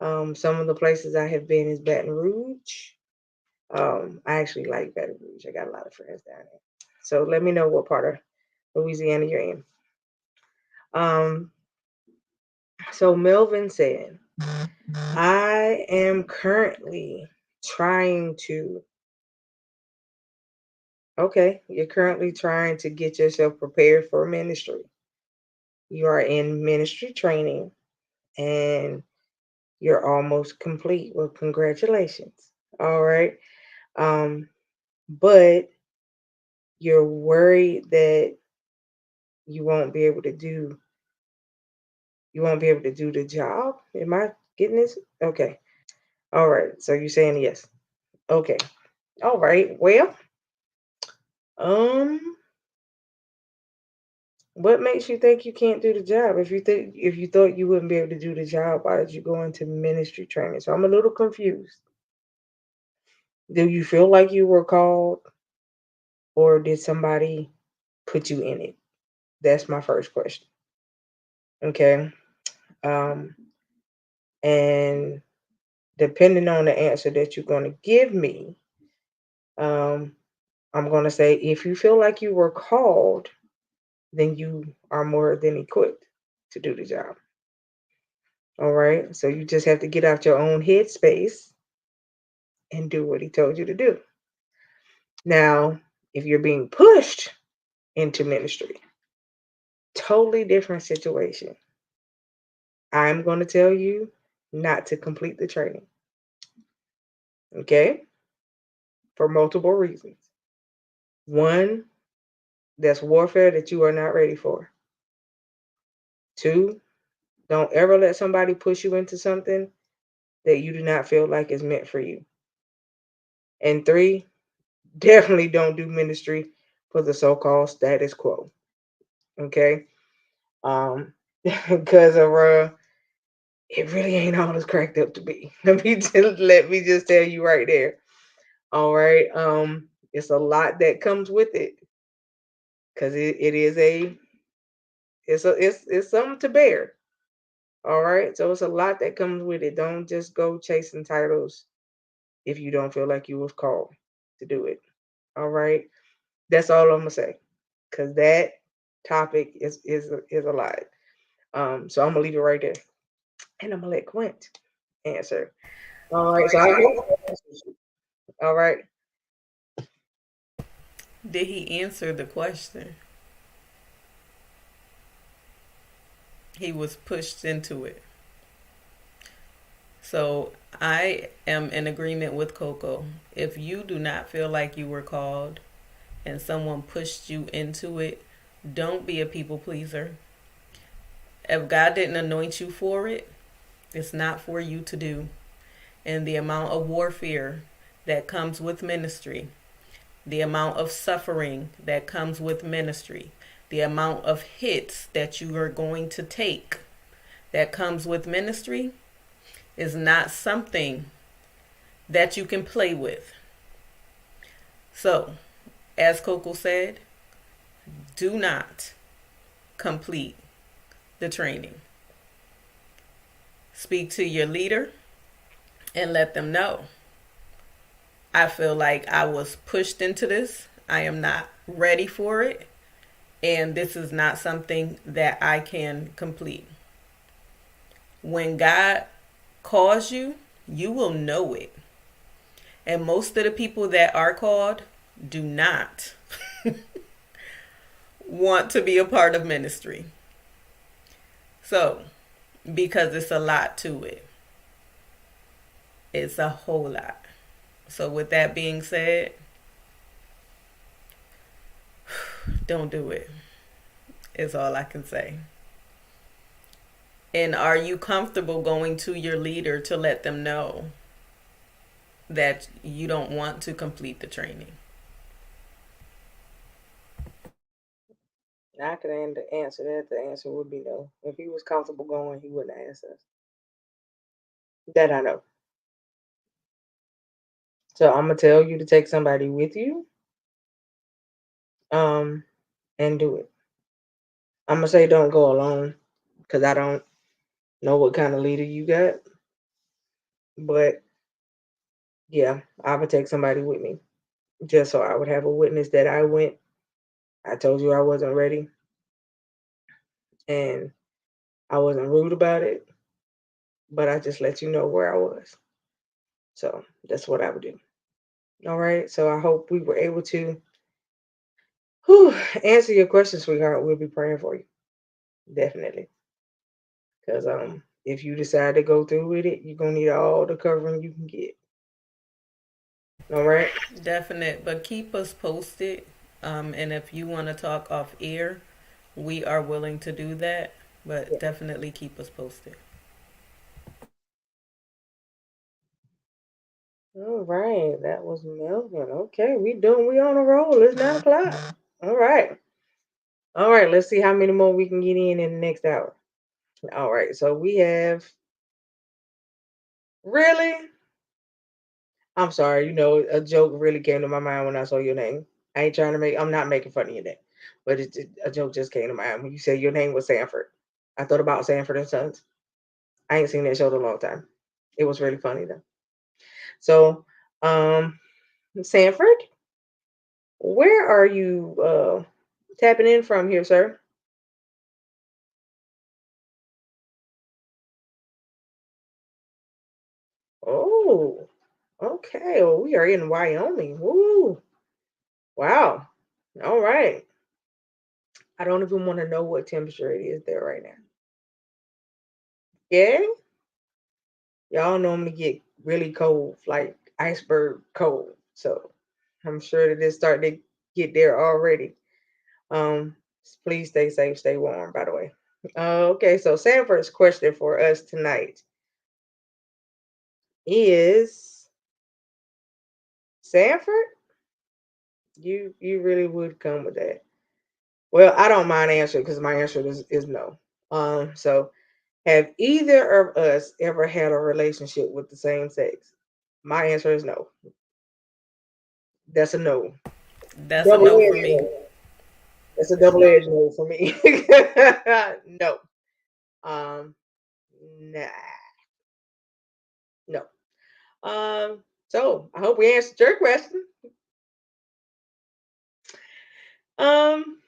some of the places I have been is Baton Rouge. I actually like Baton Rouge. I got a lot of friends down there. So let me know what part of Louisiana you're in. Um, so Melvin said, I am currently trying to, okay, you're currently trying to get yourself prepared for ministry. You are in ministry training and you're almost complete. Well, congratulations. All right. Um, but you're worried that you won't be able to do the job. Am I getting this? Okay. All right. So you're saying yes. Okay. All right. Well, um, what makes you think you can't do the job? If you thought you wouldn't be able to do the job, why did you go into ministry training? So I'm a little confused. Do you feel like you were called or did somebody put you in it? That's my first question. Okay. Um, and depending on the answer that you're going to give me, um, I'm going to say if you feel like you were called, then you are more than equipped to do the job. All right. So you just have to get out your own headspace and do what he told you to do. Now, if you're being pushed into ministry, totally different situation. I'm going to tell you not to complete the training. Okay. For multiple reasons. One, that's warfare that you are not ready for. Two, don't ever let somebody push you into something that you do not feel like is meant for you. And three, definitely don't do ministry for the so-called status quo. Okay. Because of it really ain't all it's cracked up to be. Let me just tell you right there. All right. It's a lot that comes with it. Cause it is it's something to bear. All right. So it's a lot that comes with it. Don't just go chasing titles if you don't feel like you was called to do it. All right. That's all I'm gonna say. Cause that topic is a lot. So I'm gonna leave it right there. And I'm gonna let Quint answer. All right. So all right. Did he answer the question? He was pushed into it. So I am in agreement with Coco. If you do not feel like you were called and someone pushed you into it, don't be a people pleaser. If God didn't anoint you for it, it's not for you to do. and the amount of warfare that comes with ministry, the amount of suffering that comes with ministry, the amount of hits that you are going to take that comes with ministry is not something that you can play with. So, as Coco said, do not complete the training. Speak to your leader and let them know. I feel like I was pushed into this. I am not ready for it. And this is not something that I can complete. When God calls you, you will know it. And most of the people that are called do not want to be a part of ministry. So, because it's a lot to it, it's a whole lot. So, with that being said, don't do it, is all I can say. And are you comfortable going to your leader to let them know that you don't want to complete the training? I could answer that. The answer would be no. If he was comfortable going, he wouldn't ask us. That I know. So I'm gonna tell you to take somebody with you, um, and do it. I'm gonna say don't go alone because I don't know what kind of leader you got. But yeah, I would take somebody with me just so I would have a witness that I went. I told you I wasn't ready and I wasn't rude about it, but I just let you know where I was. So that's what I would do. All right. So I hope we were able to answer your questions, sweetheart. We'll be praying for you. Definitely. Because if you decide to go through with it, you're gonna need all the covering you can get. All right. Definite, but keep us posted. And if you want to talk off air, we are willing to do that. But Yeah. definitely keep us posted. All right. That was Melvin. Okay, we on a roll. It's 9 o'clock. All right. All right. Let's see how many more we can get in the next hour. All right. So we have really. I'm sorry. A joke really came to my mind when I saw your name. I ain't trying to make. I'm not making fun of your name, but a joke just came to mind when you said your name was Sanford. I thought about Sanford and Sons. I ain't seen that show in a long time. It was really funny though. So, Sanford, where are you tapping in from here, sir? Oh, okay. Well, we are in Wyoming. Woo! Wow. All right. I don't even want to know what temperature it is there right now. Yeah, y'all normally get really cold, like iceberg cold. So I'm sure that it's starting to get there already. Um, please stay safe, stay warm. By the way. Okay, so Sanford's question for us tonight is Sanford. You really would come with that. Well, I don't mind answering because my answer is no. So have either of us ever had a relationship with the same sex? My answer is no. That's a no. That's a Double no for edged me. no. That's a double edged no for me. No. Um, nah, no. So I hope we answered your question. Um,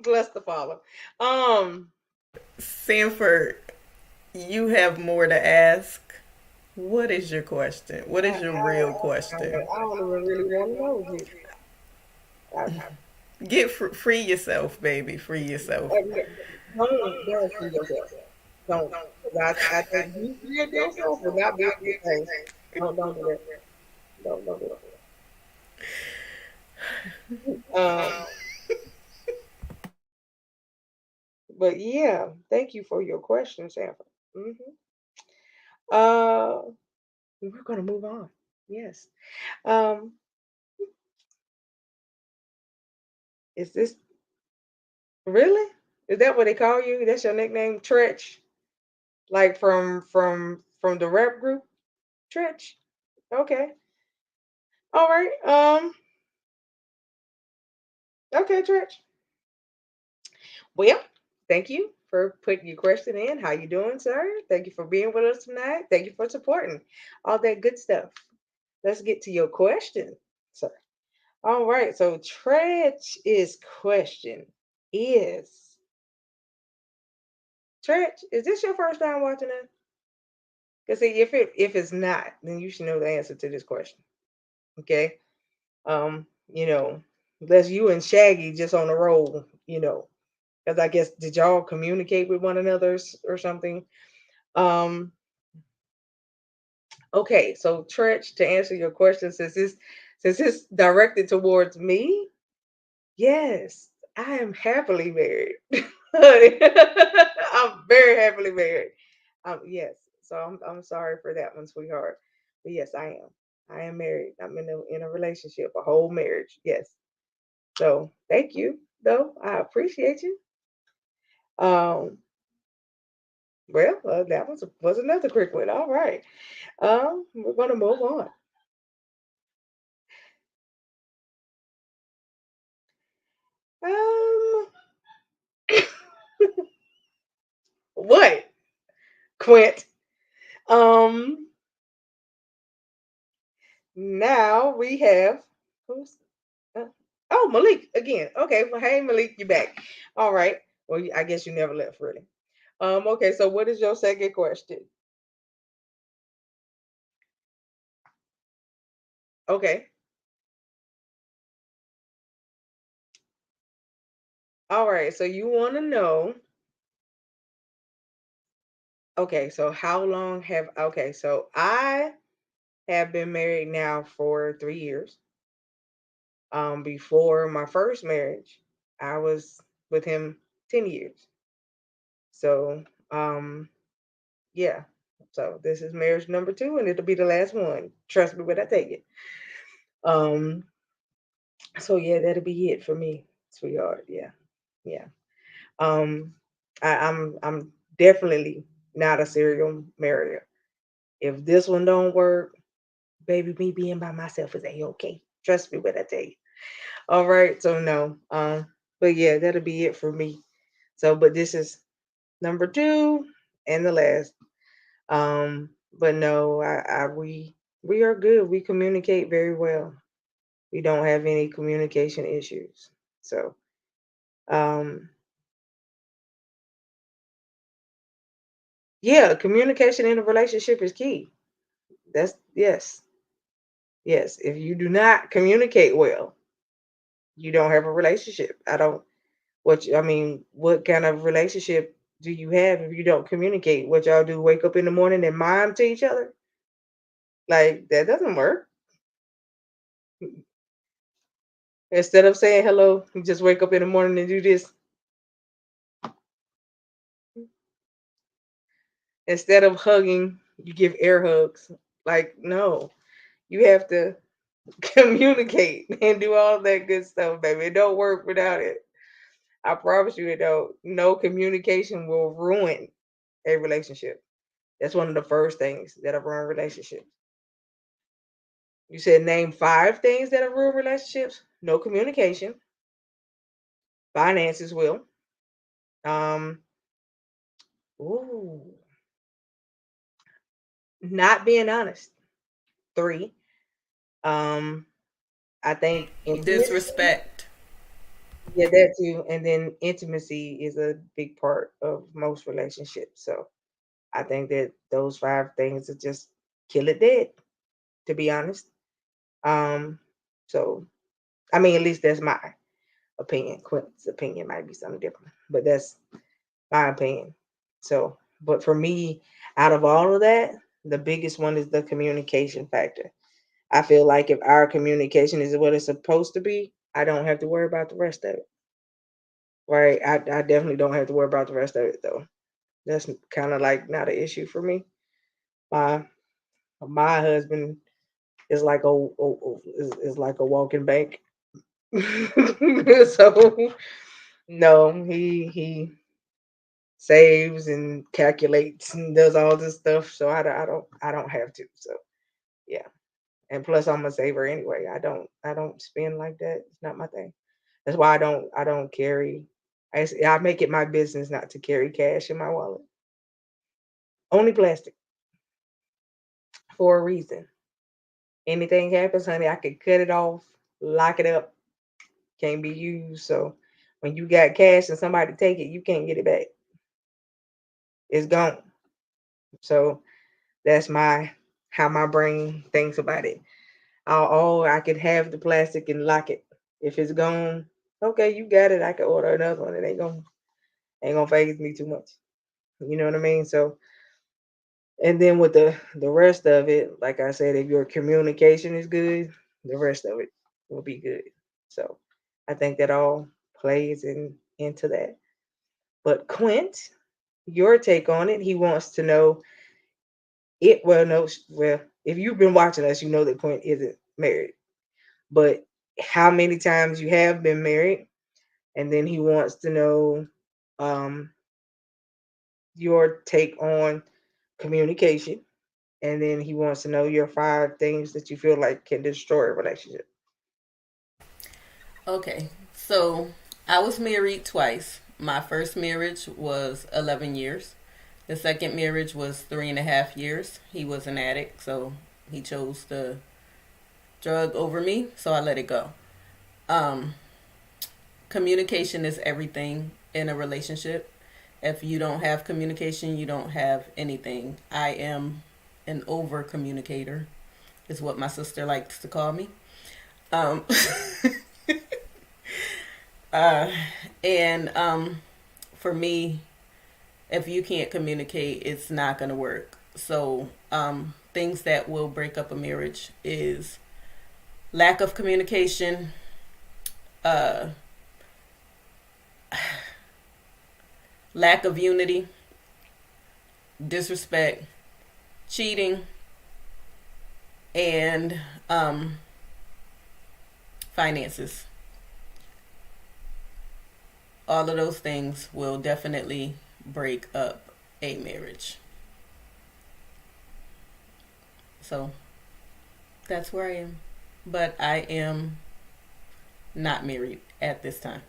bless the Father. Um, Sanford, you have more to ask. What is your question? What I, is your real I question? don't even really want to know. Free yourself, baby. Free yourself. Don't free yourself. Don't. 'Cause I think you free yourself would not be a good thing. Don't do that. Don't do that. Um, But yeah, thank you for your question, Sanford. Uh, we're gonna move on. Yes. Um, is this really? Is that what they call you? That's your nickname, Tretch? Like from the rap group, Tretch? Okay. All right. Okay, Tretch. Well, thank you for putting your question in. How you doing, sir? Thank you for being with us tonight. Thank you for supporting all that good stuff. Let's get to your question, sir. All right. So Tretch's question is Tretch, is this your first time watching it? Because see, if it's not, then you should know the answer to this question. Okay. You know, that's you and Shaggy just on the roll, because I guess did y'all communicate with one another or something? Um, okay, so Tretch, to answer your question, since it's directed towards me, yes, I am happily married. Honey. I'm very happily married. Yes. So I'm sorry for that one, sweetheart. But yes, I am. I am married. I'm in a relationship, a whole marriage. Yes. So thank you, though. I appreciate you. Um, well, that was another quick one. All right. We're gonna move on. Um, what, Quint? Um, now we have who's uh, oh, Malik again. Okay, well, hey Malik, you back. All right. Well, I guess you never left really. Okay, so what is your second question? Okay. All right. So you want to know, okay, so how long have okay, so I have been married now for 3 years. Before my first marriage, I was with him 10 years. So, yeah. So this is marriage number two, and it'll be the last one. Trust me when I tell you. Um, so yeah, that'll be it for me, sweetheart. Yeah, yeah. Um, I'm definitely not a serial marrier. If this one don't work, baby, me being by myself is a-okay. Trust me when I tell you. All right, so no. But yeah, that'll be it for me. So, but this is number two and the last. But no, we are good. We communicate very well. We don't have any communication issues. So, um, yeah, communication in a relationship is key. That's yes, yes. If you do not communicate well, you don't have a relationship. I don't. I mean, what kind of relationship do you have if you don't communicate? What y'all do? Wake up in the morning and mime to each other? Like that doesn't work. Instead of saying hello, you just wake up in the morning and do this. Instead of hugging, you give air hugs. Like, no, you have to communicate and do all that good stuff, baby. It don't work without it. I promise you it don't. No communication will ruin a relationship. That's one of the first things that have ruined relationships. You said name five things that have ruined relationships. No communication. Finances will. Um, ooh, not being honest. Three. Um, I think intimacy. Disrespect. Yeah, that too. And then intimacy is a big part of most relationships. So I think that those five things are just kill it dead, to be honest. Um, so I mean, at least that's my opinion. Quint's opinion might be something different, but that's my opinion. So, but for me, out of all of that, the biggest one is the communication factor. I feel like if our communication is what it's supposed to be, I don't have to worry about the rest of it. right? I definitely don't have to worry about the rest of it though. That's kind of like not an issue for me. My my husband is like is like a walking bank. So no, he saves and calculates and does all this stuff. So I don't have to. So yeah. And plus I'm a saver anyway. I don't spend like that. It's not my thing. That's why I don't carry. I make it my business not to carry cash in my wallet. Only plastic for a reason. Anything happens, honey, I can cut it off, lock it up, can't be used. So when you got cash and somebody take it, you can't get it back. It's gone. So that's my how my brain thinks about it. I could have the plastic and lock it. If it's gone, okay, you got it. I can order another one. It ain't gonna phase me too much. You know what I mean? So and then with the rest of it, like I said, if your communication is good, the rest of it will be good. So I think that all plays into that. But Quint, your take on it, he wants to know it. Well, no, well, if you've been watching us, you know that Quint isn't married. But how many times you have been married? And then he wants to know um, your take on communication. And then he wants to know your 5 things that you feel like can destroy a relationship. Okay, so I was married twice. My first marriage was 11 years. The second marriage was 3.5 years. He was an addict, so he chose the drug over me, so I let it go. Um, Communication is everything in a relationship. If you don't have communication, you don't have anything. I am an over communicator, is what my sister likes to call me. Um, uh, and for me, if you can't communicate, it's not going to work. So, things that will break up a marriage is lack of communication, uh, lack of unity, disrespect, cheating, and finances. All of those things will definitely break up a marriage. So that's where I am. But I am not married at this time.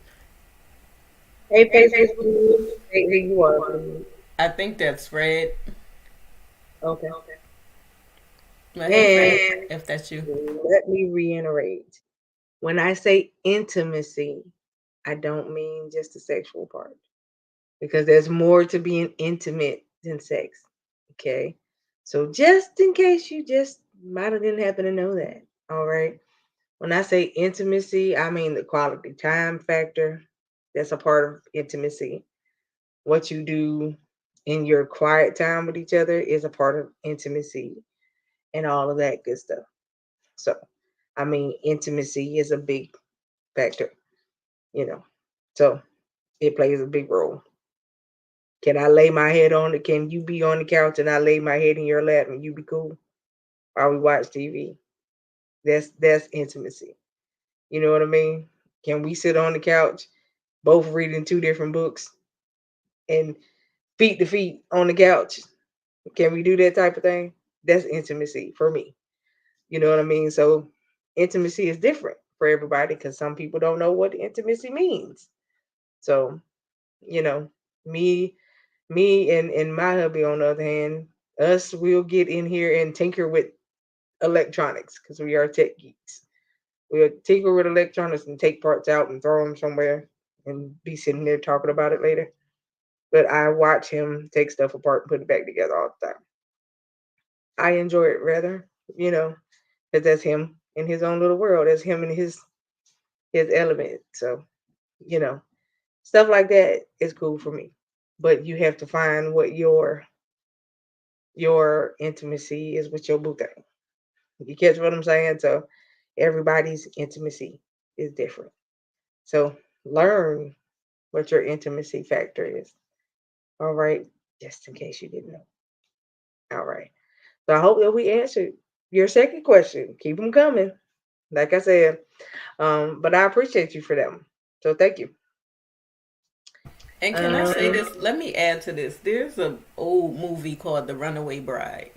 Hey, Facebook, state who you are, please. I think that's Fred. Okay. But hey, Fred, And if that's you. let me reiterate when I say intimacy, I don't mean just the sexual part because there's more to being intimate than sex. Okay. So just in case you just might have didn't happen to know that. All right. When I say intimacy, I mean the quality time factor. That's a part of intimacy. What you do in your quiet time with each other is a part of intimacy and all of that good stuff. So, I mean, intimacy is a big factor, you know. So, it plays a big role. Can I lay my head on it? Can you be on the couch and I lay my head in your lap and you be cool while we watch TV? That's intimacy. You know what I mean? Can we sit on the couch, both reading 2 different books and feet to feet on the couch? Can we do that type of thing? That's intimacy for me. You know what I mean? So intimacy is different for everybody because some people don't know what intimacy means. So, you know, me, me and my hubby on the other hand, us we'll get in here and tinker with electronics because we are tech geeks. We'll tinker with electronics and take parts out and throw them somewhere and be sitting there talking about it later. But I watch him take stuff apart and put it back together all the time. I enjoy it rather, you know, because that's him in his own little world. That's him in his element. So, you know, stuff like that is cool for me. But you have to find what your intimacy is with your boo thing. You catch what I'm saying? So everybody's intimacy is different. So learn. what your intimacy factor is. All right. Just in case you didn't know. All right. So I hope that we answered your second question. Keep them coming. Like I said, but I appreciate you for them. So thank you. And can I say Um, this? Let me add to this. There's an old movie called The Runaway Bride.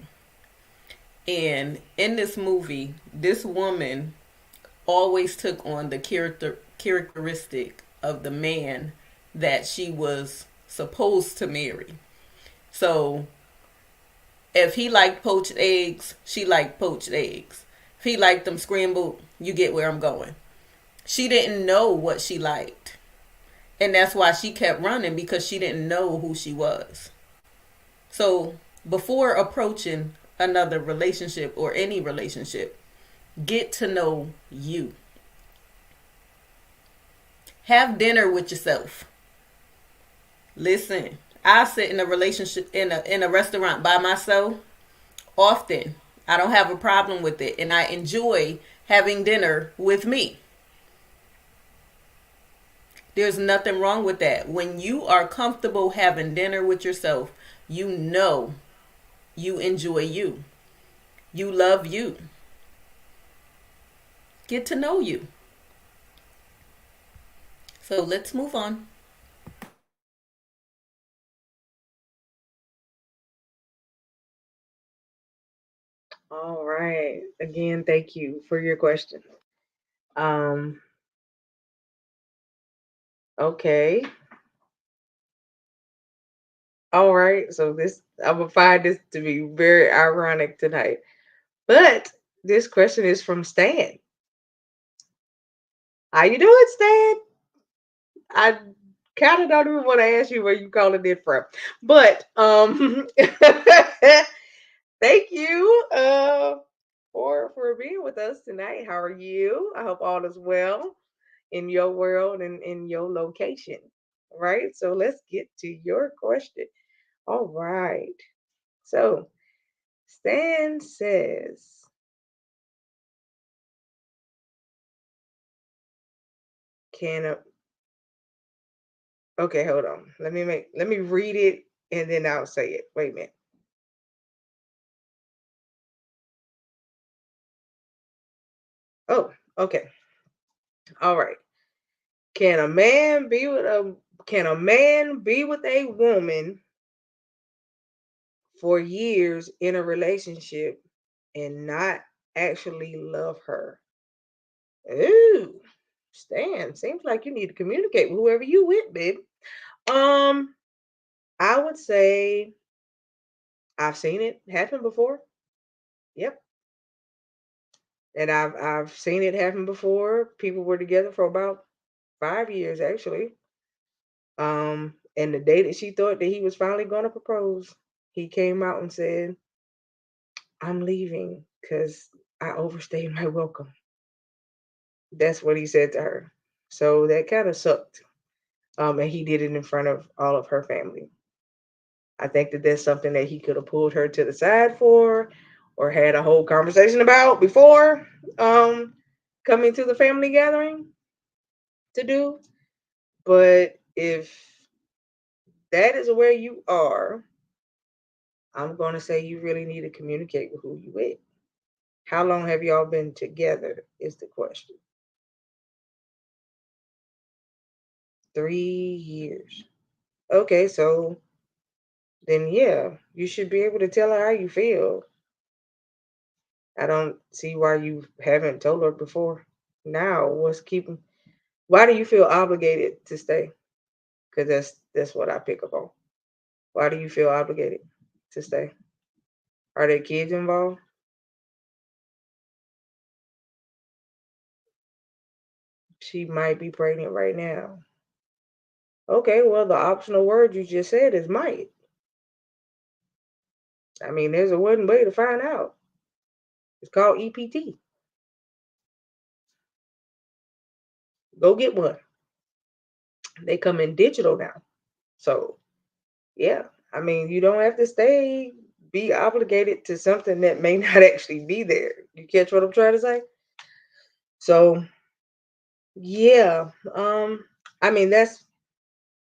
And in this movie, this woman always took on the characteristic of the man that she was supposed to marry. So if he liked poached eggs, she liked poached eggs. If he liked them scrambled, you get where I'm going. She didn't know what she liked. And that's why she kept running, because she didn't know who she was. So before approaching another relationship or any relationship, get to know you. Have dinner with yourself. Listen, I sit in a relationship in a restaurant by myself often. I don't have a problem with it, and I enjoy having dinner with me. There's nothing wrong with that. When you are comfortable having dinner with yourself, you know you enjoy you. You love you. Get to know you. So let's move on. all right. Again, thank you for your question. Um, okay. All right. So this I'm gonna find this to be very ironic tonight. But this question is from Stan. How you doing, Stan? I kind of don't even want to ask you where you calling it from. But thank you for being with us tonight. How are you? I hope all is well in your world and in your location. Right? So let's get to your question. All right. So Stan says, can a okay, hold on. Let me read it and then I'll say it. Wait a minute. Oh, okay. All right. Can a man be with a can a man be with a woman for years in a relationship and not actually love her? Ooh, Stan, seems like you need to communicate with whoever you with, babe. Um, I would say I've seen it happen before. Yep. And I've seen it happen before. People were together for about 5 years actually. And the day that she thought that he was finally gonna propose, he came out and said, I'm leaving because I overstayed my welcome. That's what he said to her. So that kind of sucked. And he did it in front of all of her family. I think that that's something that he could have pulled her to the side for or had a whole conversation about before coming to the family gathering to do. But if that is where you are, I'm going to say you really need to communicate with who you with. How long have y'all been together is the question. 3 years. Okay, so then yeah, you should be able to tell her how you feel. I don't see why you haven't told her before. Now, what's keeping? Why do you feel obligated to stay? Because that's what I pick up on. Why do you feel obligated to stay? Are there kids involved? She might be pregnant right now. Okay, well, the optional word you just said is might. I mean, there's a one way to find out. It's called EPT. Go get one. They come in digital now. So, yeah, I mean, you don't have to be obligated to something that may not actually be there. You catch what I'm trying to say? So, yeah, I mean,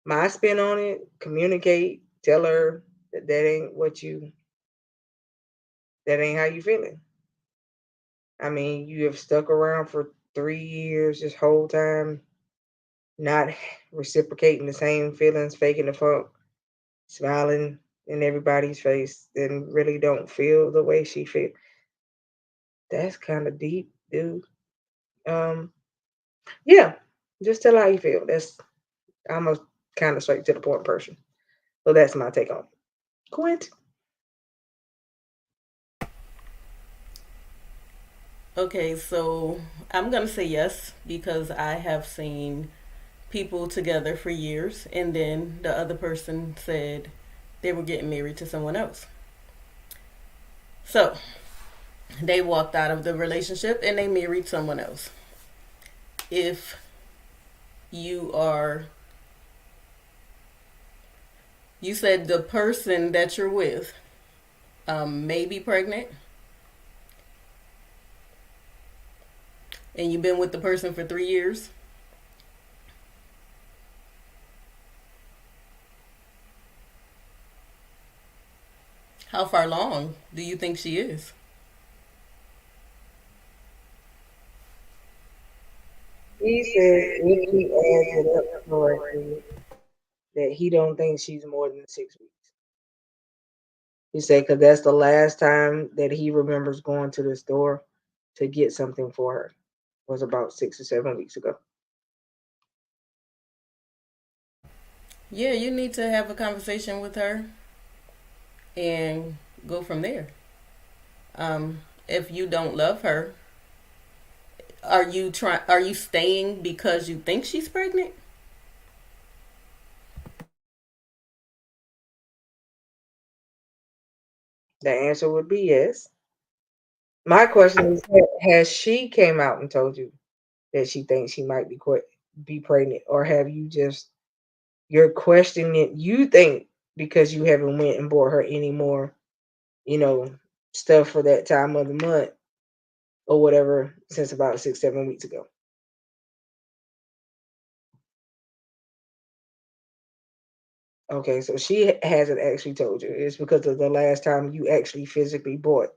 my spin on it, communicate, tell her that ain't that ain't how you feeling. I mean, you have stuck around for 3 years this whole time, not reciprocating the same feelings, faking the funk, smiling in everybody's face, and really don't feel the way she feel. That's kind of deep, dude. Um, yeah, just tell her how you feel. I'm a kind of straight to the point person, so that's my take on it. Quint. Okay, so I'm gonna say yes because I have seen people together for years, and then the other person said they were getting married to someone else. So they walked out of the relationship and they married someone else. If you are, you said the person that you're with may be pregnant, and you've been with the person for 3 years. How far along do you think she is? He said if he adds it up correctly, that he don't think she's more than 6 weeks. He said because that's the last time that he remembers going to the store to get something for her was about 6 or 7 weeks ago. Yeah, you need to have a conversation with her and go from there. If you don't love her, Are you staying because you think she's pregnant? The answer would be yes. My question is, has she came out and told you that she thinks she might be pregnant, or have you just you're questioning it? You think because you haven't went and bought her any more, you know, stuff for that time of the month or whatever since about 6 7 weeks ago. Okay, so she hasn't actually told you. It's because of the last time you actually physically bought.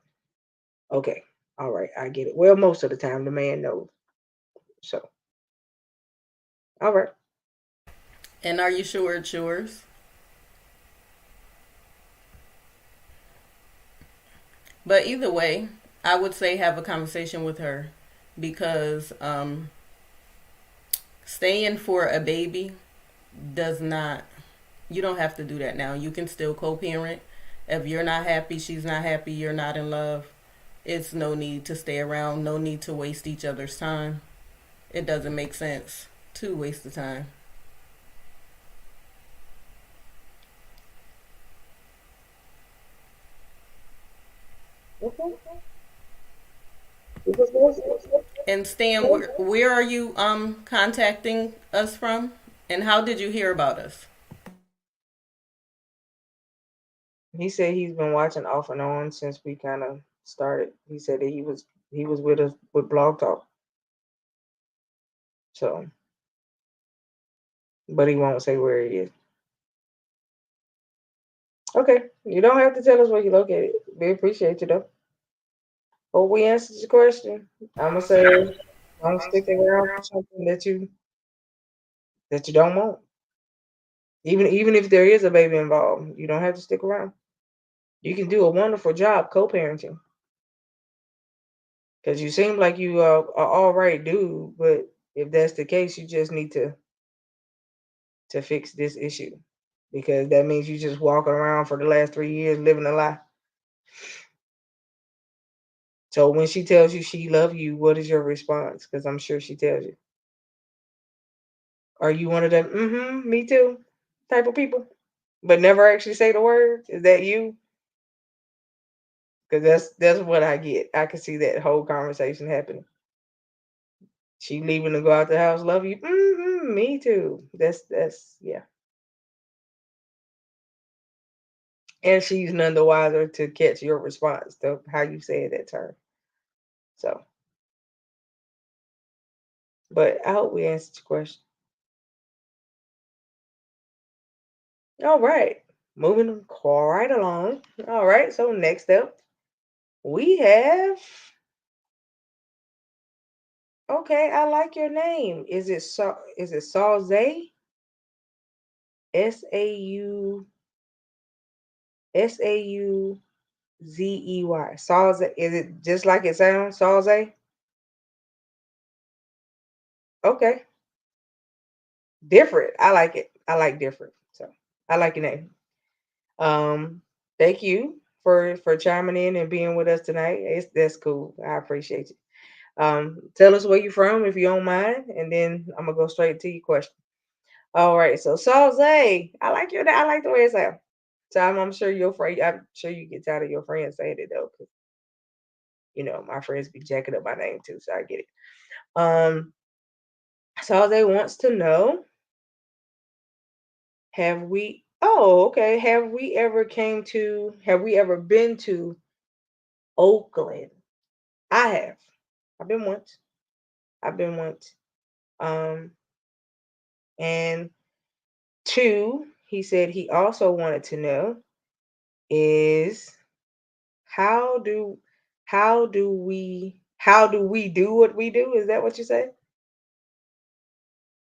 Okay, all right, I get it. Well, most of the time the man knows. So, all right. And are you sure it's yours? But either way, I would say have a conversation with her because staying for a baby does not, you don't have to do that now. You can still co parent. If you're not happy, she's not happy, you're not in love, it's no need to stay around, no need to waste each other's time. It doesn't make sense to waste the time. Okay. Because And Stan, where are you contacting us from? And how did you hear about us? he said he's been watching off and on since we kind of started. He said that he was with us with Blog Talk. So, but he won't say where he is. Okay, you don't have to tell us where you located. We appreciate you though. Hope we answered your question. I'm gonna say don't stick around for something that you don't want. Even if there is a baby involved, you don't have to stick around. You can do a wonderful job co-parenting because you seem like you are all right, dude. But if that's the case, you just need to fix this issue because that means you just walking around for the last 3 years living a lie. So when she tells you she love you, what is your response? Because I'm sure she tells you. Are you one of them? Mm-hmm. Me too. Type of people, but never actually say the words. Is that you? Because that's what I get. I can see that whole conversation happening. She leaving to go out the house. Love you. Mm-hmm. Me too. That's yeah. And she's none the wiser to catch your response to how you said that to her. So, but I hope we answered your question. All right. Moving right along. All right. So next up, we have. Okay, I like your name. Is it Salze? Sauzey. Salze. Is it just like it sounds? Salze? Okay. Different. I like it. I like different. So I like your name. Um, thank you for chiming in and being with us tonight. That's cool. I appreciate you. Tell us where you're from if you don't mind, and then I'm gonna go straight to your question. All right, so Salze, I like the way it sounds. So I'm sure I'm sure you get tired of your friends saying it though, 'cause my friends be jacking up my name too, so I get it. Um, Salze wants to know, okay, have we ever been to Oakland? I have. I've been once. I've been once. Um, and two, he said he also wanted to know is how do how do we do what we do? Is that what you say?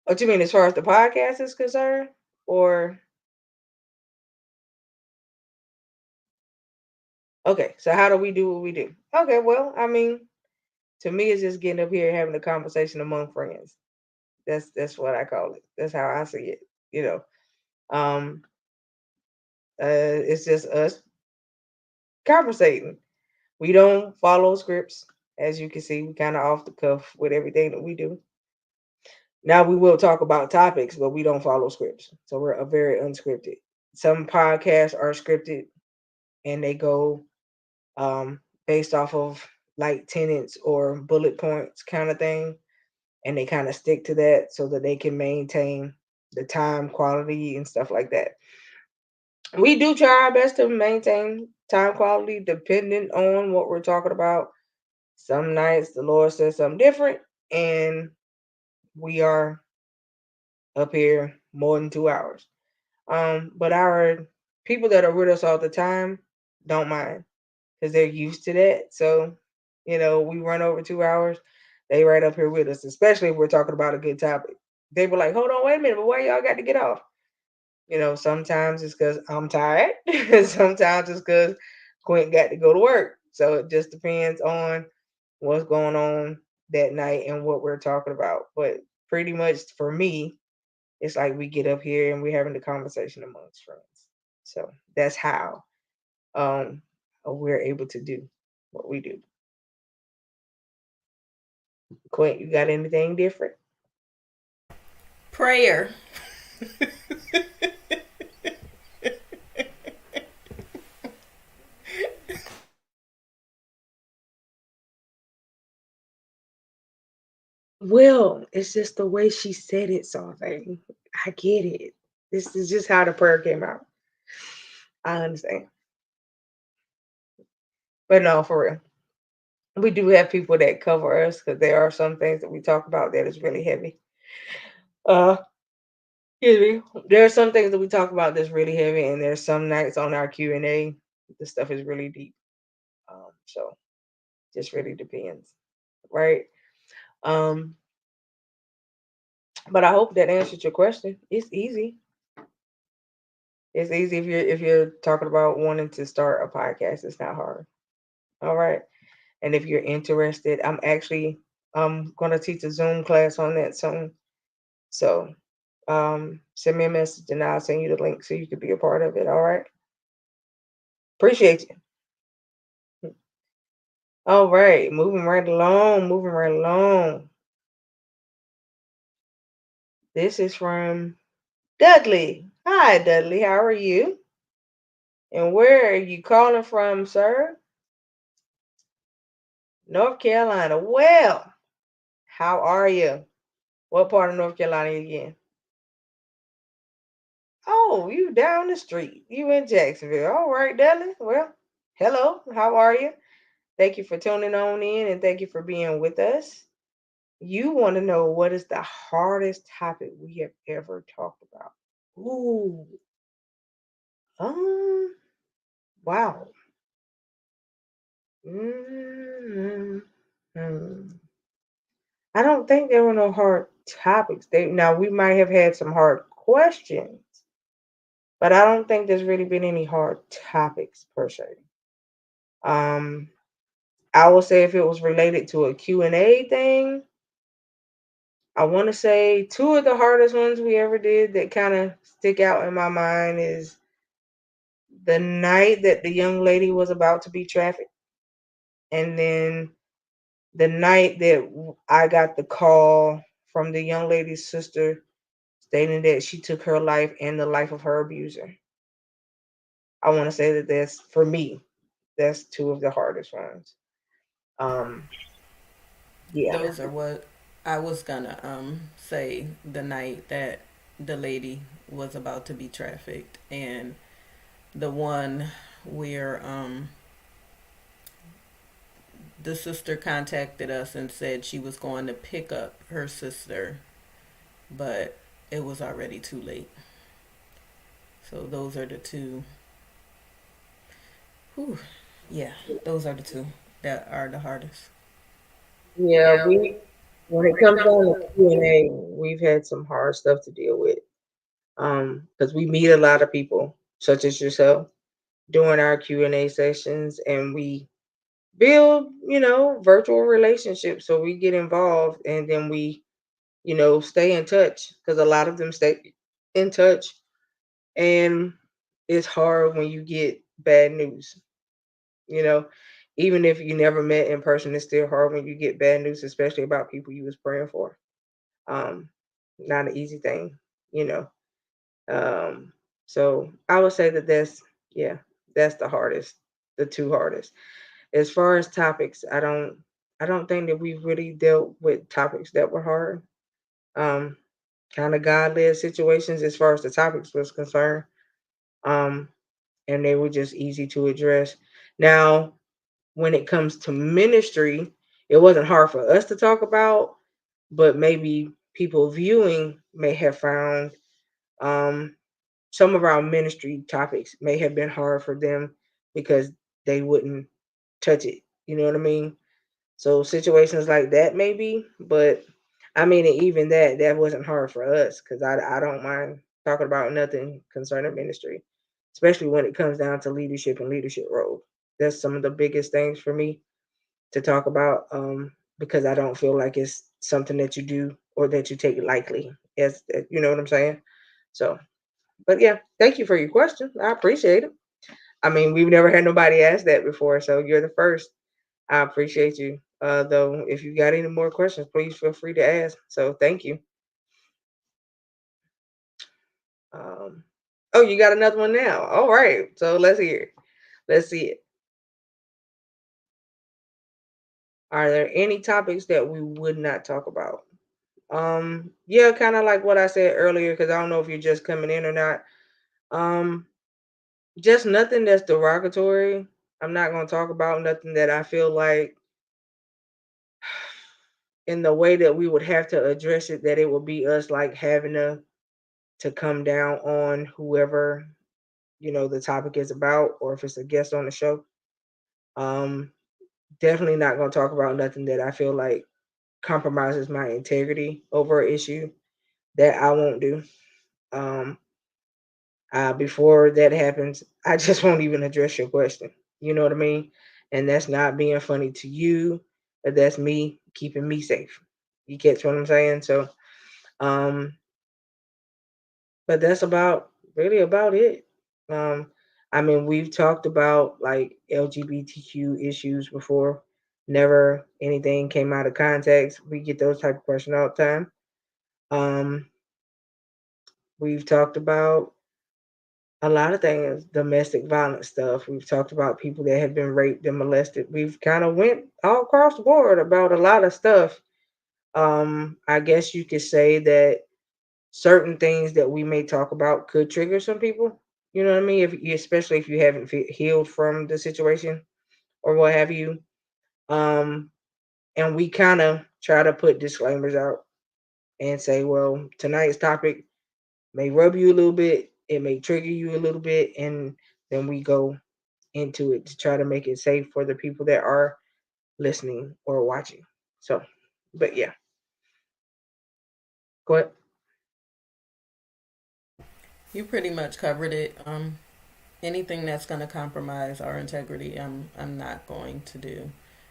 What you mean as far as the podcast is concerned? Or okay, so how do we do what we do? Okay, well, I mean, to me it's just getting up here and having a conversation among friends. That's what I call it. That's how I see it, you know. Um it's just us conversating. We don't follow scripts. As you can see, we kind of off the cuff with everything that we do. Now we will talk about topics, but we don't follow scripts. So we're a very unscripted. Some podcasts are scripted and they go based off of like tenants or bullet points kind of thing. And they kind of stick to that so that they can maintain the time quality and stuff like that. We do try our best to maintain time quality depending on what we're talking about. Some nights the Lord says something different, and we are up here more than 2 hours. But our people that are with us all the time don't mind because they're used to that. So, we run over 2 hours, they right up here with us, especially if we're talking about a good topic. They were like, hold on, wait a minute, but why y'all got to get off? Sometimes it's because I'm tired. Sometimes it's because Quint got to go to work. So it just depends on what's going on that night and what we're talking about. But pretty much for me, it's like we get up here and we're having the conversation amongst friends. So that's how we're able to do what we do. Quint, you got anything different? Prayer. Well, it's just the way she said it, something. I get it. This is just how the prayer came out. I understand. But no, for real. We do have people that cover us because there are some things that we talk about that is really heavy. Uh, excuse me. There are some things that we talk about that's really heavy, and there's some nights on our Q&A, the stuff is really deep. So just really depends, right? Um, but I hope that answered your question. It's easy. It's easy if you're talking about wanting to start a podcast. It's not hard. All right. And if you're interested, I'm gonna teach a Zoom class on that soon. So send me a message and I'll send you the link so you can be a part of it. All right. Appreciate you. All right. Moving right along. Moving right along. This is from Dudley. Hi, Dudley. How are you? And where are you calling from, sir? North Carolina. Well, how are you? What part of North Carolina are you in? Oh, you down the street. You in Jacksonville. All right, Dudley. Well, hello. How are you? Thank you for tuning on in and thank you for being with us. You want to know what is the hardest topic we have ever talked about? Ooh. Um, wow. Mm, hmm. I don't think there were no hard topics. Now we might have had some hard questions, but I don't think there's really been any hard topics per se. Um, I will say if it was related to a Q&A thing, I want to say two of the hardest ones we ever did that kind of stick out in my mind is the night that the young lady was about to be trafficked, and then the night that I got the call from the young lady's sister stating that she took her life and the life of her abuser. I want to say that that's for me, that's two of the hardest ones. Um, yeah. Those are what I was gonna say the night that the lady was about to be trafficked, and the one where the sister contacted us and said she was going to pick up her sister, but it was already too late. So those are the two. Whew, yeah, those are the two that are the hardest. Yeah, we when it comes down to Q&A, we've had some hard stuff to deal with. Because we meet a lot of people, such as yourself, during our Q&A sessions, and we build, virtual relationships. So we get involved, and then we, stay in touch because a lot of them stay in touch, and it's hard when you get bad news. You know, even if you never met in person, it's still hard when you get bad news, especially about people you was praying for. Um, Not an easy thing, you know. Um, so I would say that yeah, that's the hardest, the two hardest. As far as topics, I don't think that we've really dealt with topics that were hard. Um, Kind of God led situations as far as the topics was concerned. Um, and they were just easy to address. Now, when it comes to ministry, it wasn't hard for us to talk about, but maybe people viewing may have found um, some of our ministry topics may have been hard for them because they wouldn't touch it. You know what I mean? So situations like that maybe, but I mean even that wasn't hard for us because I don't mind talking about nothing concerning ministry, especially when it comes down to leadership and leadership roles. That's some of the biggest things for me to talk about because I don't feel like it's something that you do or that you take lightly. As you know what I'm saying? So, but yeah, thank you for your question. I appreciate it. I mean, we've never had nobody ask that before, so you're the first. I appreciate you. Though, if you got any more questions, please feel free to ask. So, thank you. Um, oh, you got another one now. All right. So let's hear it. Let's see it. Are there any topics that we would not talk about? Yeah, kind of like what I said earlier, because I don't know if you're just coming in or not. Um, just nothing that's derogatory. I'm not gonna talk about nothing that I feel like in the way that we would have to address it, that it would be us like having to come down on whoever the topic is about, or if it's a guest on the show. Um, Definitely not gonna talk about nothing that I feel like compromises my integrity over an issue. That I won't do. Um, Before that happens, I just won't even address your question. You know what I mean? And that's not being funny to you, but that's me keeping me safe. You catch what I'm saying? So, um, but that's about really about it. Um, I mean, we've talked about like LGBTQ issues before. Never anything came out of context. We get those type of questions all the time. Um, we've talked about a lot of things, domestic violence stuff. We've talked about people that have been raped and molested. We've kind of went all across the board about a lot of stuff. I guess you could say that certain things that we may talk about could trigger some people. You know what I mean? Especially if you haven't healed from the situation or what have you. Um, and we kind of try to put disclaimers out and say, well, tonight's topic may rub you a little bit. it may trigger you a little bit, and then we go into it to try to make it safe for the people that are listening or watching. So, but yeah, go ahead. You pretty much covered it. Anything that's going to compromise our integrity, I'm not going to do.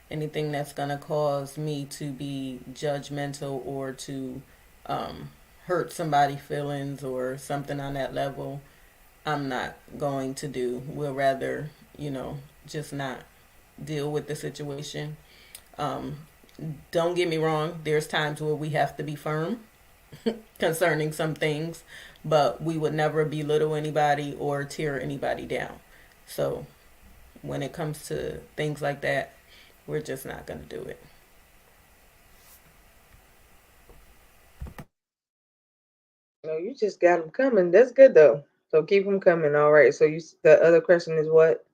Anything that's going to cause me to be judgmental or to hurt somebody's feelings or something on that level, I'm not going to do. We'll rather, just not deal with the situation. Um, don't get me wrong, there's times where we have to be firm concerning some things, but we would never belittle anybody or tear anybody down. So when it comes to things like that, we're just not going to do it. No, you just got them coming. That's good though. So keep them coming. All right. So the other question is what?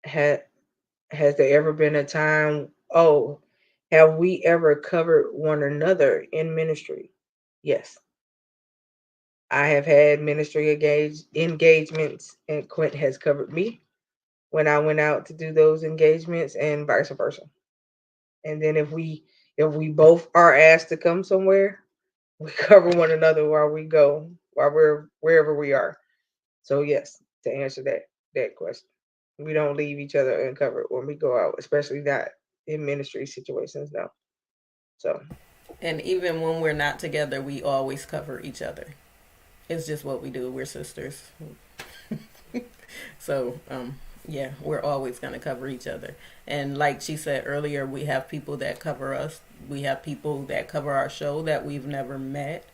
Had has there ever been a time? Oh, have we ever covered one another in ministry? Yes, I have had ministry engagements, and Quint has covered me when I went out to do those engagements, and vice versa. And then if we both are asked to come somewhere, we cover one another while we go, while we're wherever we are. So yes, to answer that question, we don't leave each other uncovered when we go out, especially not in ministry situations. No. So And even when we're not together, we always cover each other. It's just what we do. We're sisters. So, yeah, we're always going to cover each other. And like she said earlier, we have people that cover us. We have people that cover our show that we've never met.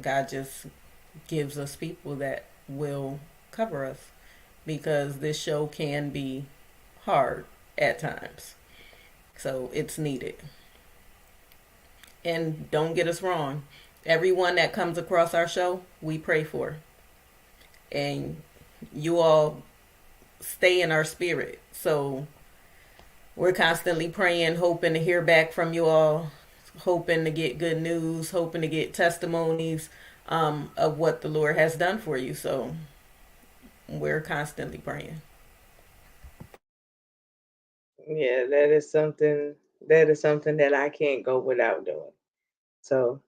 God just gives us people that will cover us because this show can be hard at times. So it's needed. And don't get us wrong, everyone that comes across our show, we pray for. And you all stay in our spirit. So we're constantly praying, hoping to hear back from you all, hoping to get good news, hoping to get testimonies of what the Lord has done for you. So we're constantly praying. yeah, that is something that I can't go without doing. So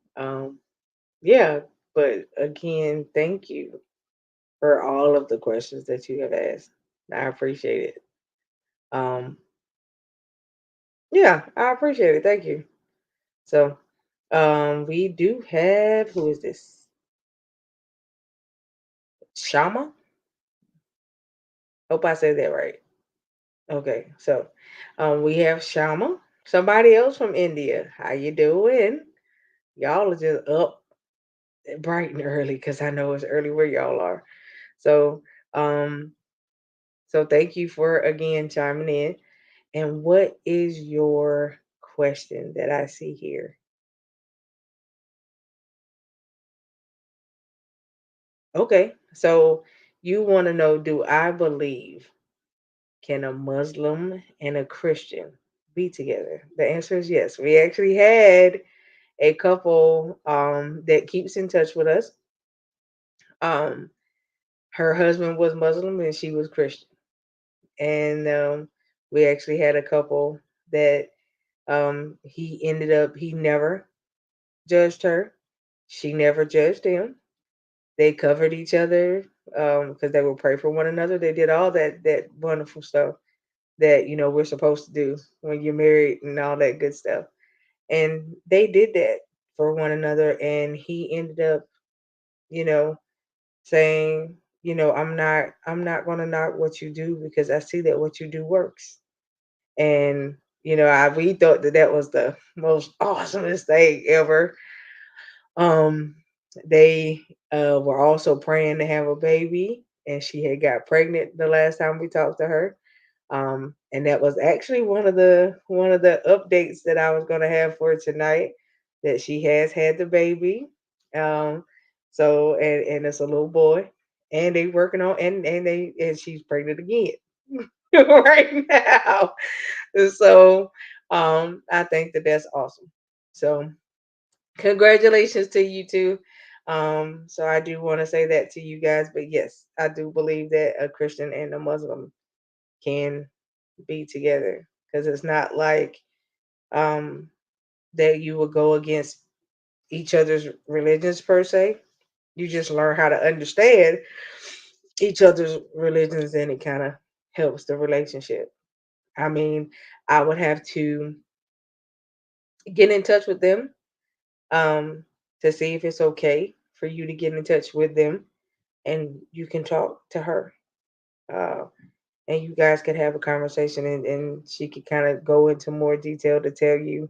yeah, but again, thank you for all of the questions that you have asked. I appreciate it. Um yeah, I appreciate it. Thank you. So we do have, who is this? Shama? Hope I said that right. Okay, so we have Shama, somebody else from India. How you doing? Y'all are just up bright and early because I know it's early where y'all are. So um, so thank you for again chiming in. And what is your question that I see here? Okay, so you want to know, do I believe can a Muslim and a Christian be together? The answer is yes. We actually had a couple that keeps in touch with us. Um, her husband was Muslim and she was Christian, and we actually had a couple that he never judged her, she never judged him. They covered each other because they would pray for one another. They did all that wonderful stuff that we're supposed to do when you're married and all that good stuff. And they did that for one another, and he ended up, you know, saying, I'm not going to knock what you do because I see that what you do works. And we thought that was the most awesomest thing ever. um they were also praying to have a baby, and she had got pregnant the last time we talked to her. And that was actually one of the updates that I was going to have for tonight, that she has had the baby. So and it's a little boy, and they working on, and she's pregnant again. right now. So I think that that's awesome. So congratulations to you too. So I do want to say that to you guys, but yes, I do believe that a Christian and a Muslim can be together because it's not like um that you will go against each other's religions per se. You just learn how to understand each other's religions and it kind of helps the relationship. I mean, I would have to get in touch with them um to see if it's okay for you to get in touch with them and you can talk to her. Uh, and you guys could have a conversation and she could kind of go into more detail to tell you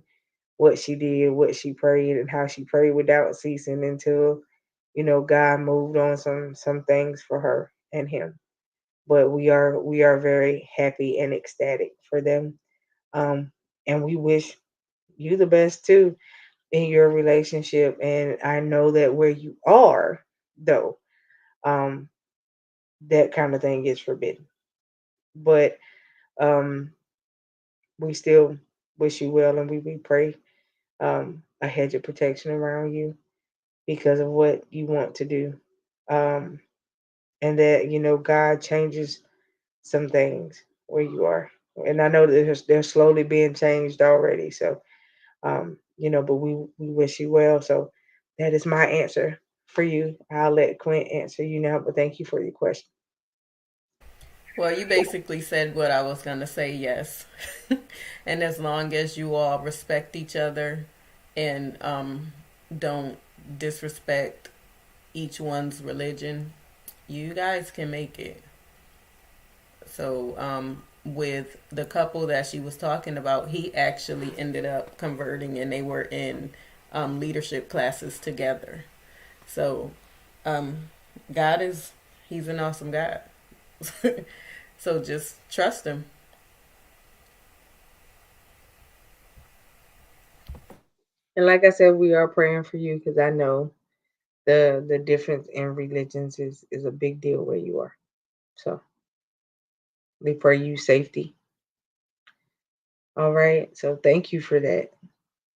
what she did, what she prayed, and how she prayed without ceasing until God moved on some things for her and him. But we are very happy and ecstatic for them, um, and we wish you the best too in your relationship. And I know that where you are, though, um, that kind of thing is forbidden. But um, we still wish you well, and we pray a hedge of protection around you because of what you want to do. Um, and that, God changes some things where you are. And I know that they're slowly being changed already. So, but we wish you well. So that is my answer for you. I'll let Quint answer you now, but thank you for your question. Well, you basically said what I was going to say, yes. And as long as you all respect each other and don't disrespect each one's religion, you guys can make it. So, with the couple that she was talking about, he actually ended up converting and they were in leadership classes together. So, um, God is, He's an awesome God. So just trust Him. And like I said, we are praying for you because I know the difference in religions is a big deal where you are. So we pray you safety. All right. So thank you for that.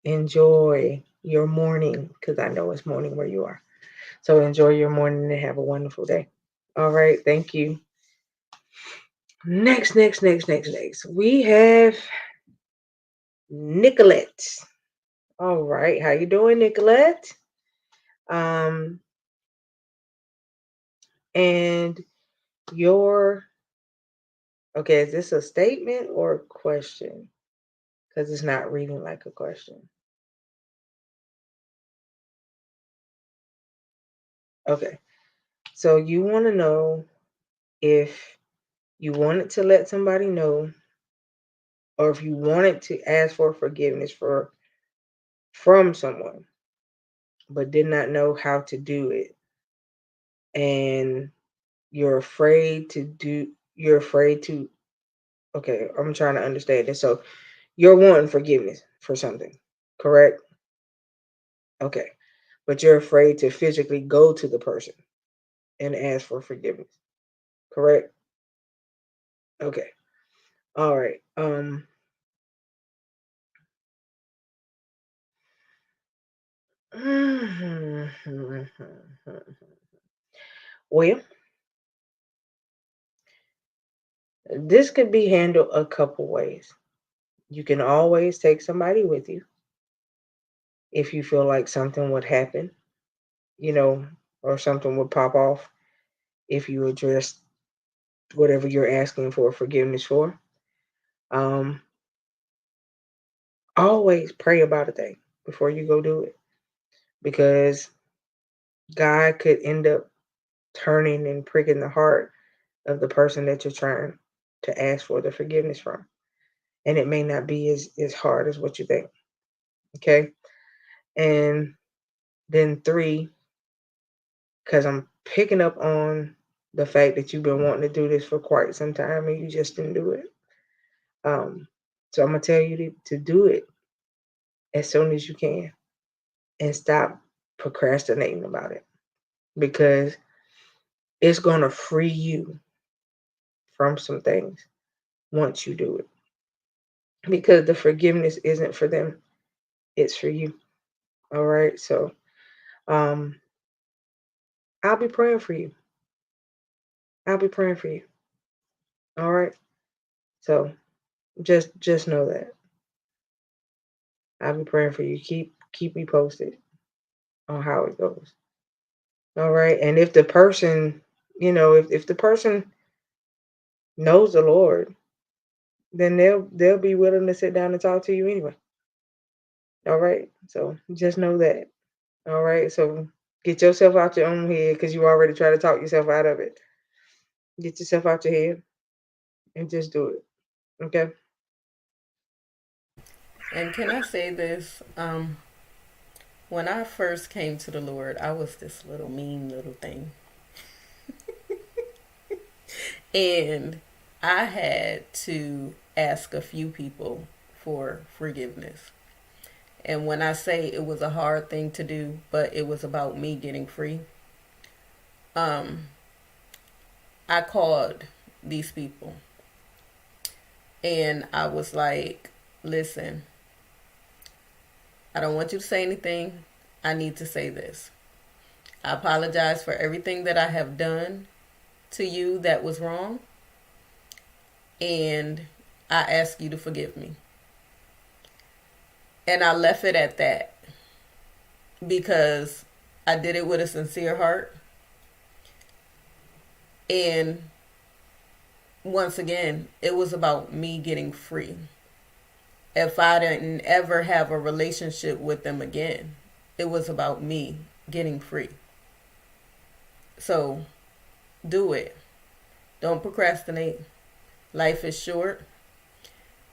Enjoy your morning because I know it's morning where you are. So enjoy your morning and have a wonderful day. All right. Thank you. Next. We have Nicolette. All right. How you doing, Nicolette? Um, and your okay, is this a statement or a question? Because it's not reading like a question. Okay. So you want to know if you wanted to let somebody know or if you wanted to ask for forgiveness from someone but did not know how to do it and you're afraid to okay, I'm trying to understand this. So you're wanting forgiveness for something, correct? Okay. But you're afraid to physically go to the person and ask for forgiveness, correct? Okay. All right. Well, this could be handled a couple ways. You can always take somebody with you if you feel like something would happen, you know, or something would pop off if you address whatever you're asking for forgiveness for. Um, Always pray about a thing before you go do it because God could end up turning and pricking the heart of the person that you're trying to ask for the forgiveness from. And it may not be as hard as what you think. Okay. And then three, because I'm picking up on the fact that you've been wanting to do this for quite some time and you just didn't do it. Um, so I'm gonna tell you to do it as soon as you can and stop procrastinating about it because it's gonna free you from some things. once you do it. Because the forgiveness isn't for them, it's for you. All right. So um I'll be praying for you. I'll be praying for you. All right. So just know that. I'll be praying for you. Keep me posted on how it goes. All right. And if the person, if the person knows the Lord, then they'll be willing to sit down and talk to you anyway. All right. So just know that. All right. So get yourself out your own head because you already try to talk yourself out of it. Get yourself out your head and just do it. Okay. And can I say this? When I first came to the Lord, I was this little mean little thing. And I had to ask a few people for forgiveness. And when I say it was a hard thing to do, but it was about me getting free, um, I called these people and I was like, listen, I don't want you to say anything. I need to say this. I apologize for everything that I have done to you that was wrong. And I ask you to forgive me. And I left it at that because I did it with a sincere heart. And once again, it was about me getting free. If I didn't ever have a relationship with them again, it was about me getting free. So do it. Don't procrastinate. Life is short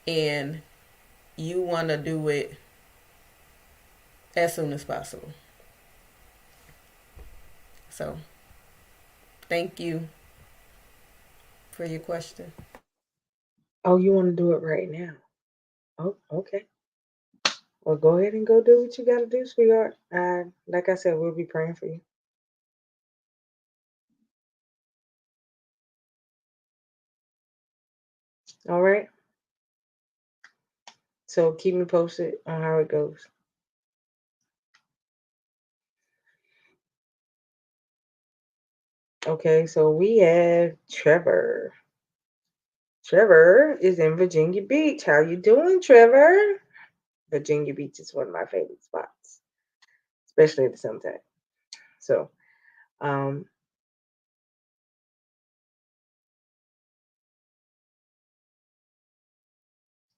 and you want to do it as soon as possible. So thank you for your question. Oh, you want to do it right now? Oh, okay. Well, go ahead and go do what you got to do, sweetheart. Like I said, we'll be praying for you. All right. So keep me posted on how it goes. Okay. So we have Trevor. Trevor is in Virginia Beach. How you doing, Trevor? Virginia Beach is one of my favorite spots, especially at the summertime. So, um,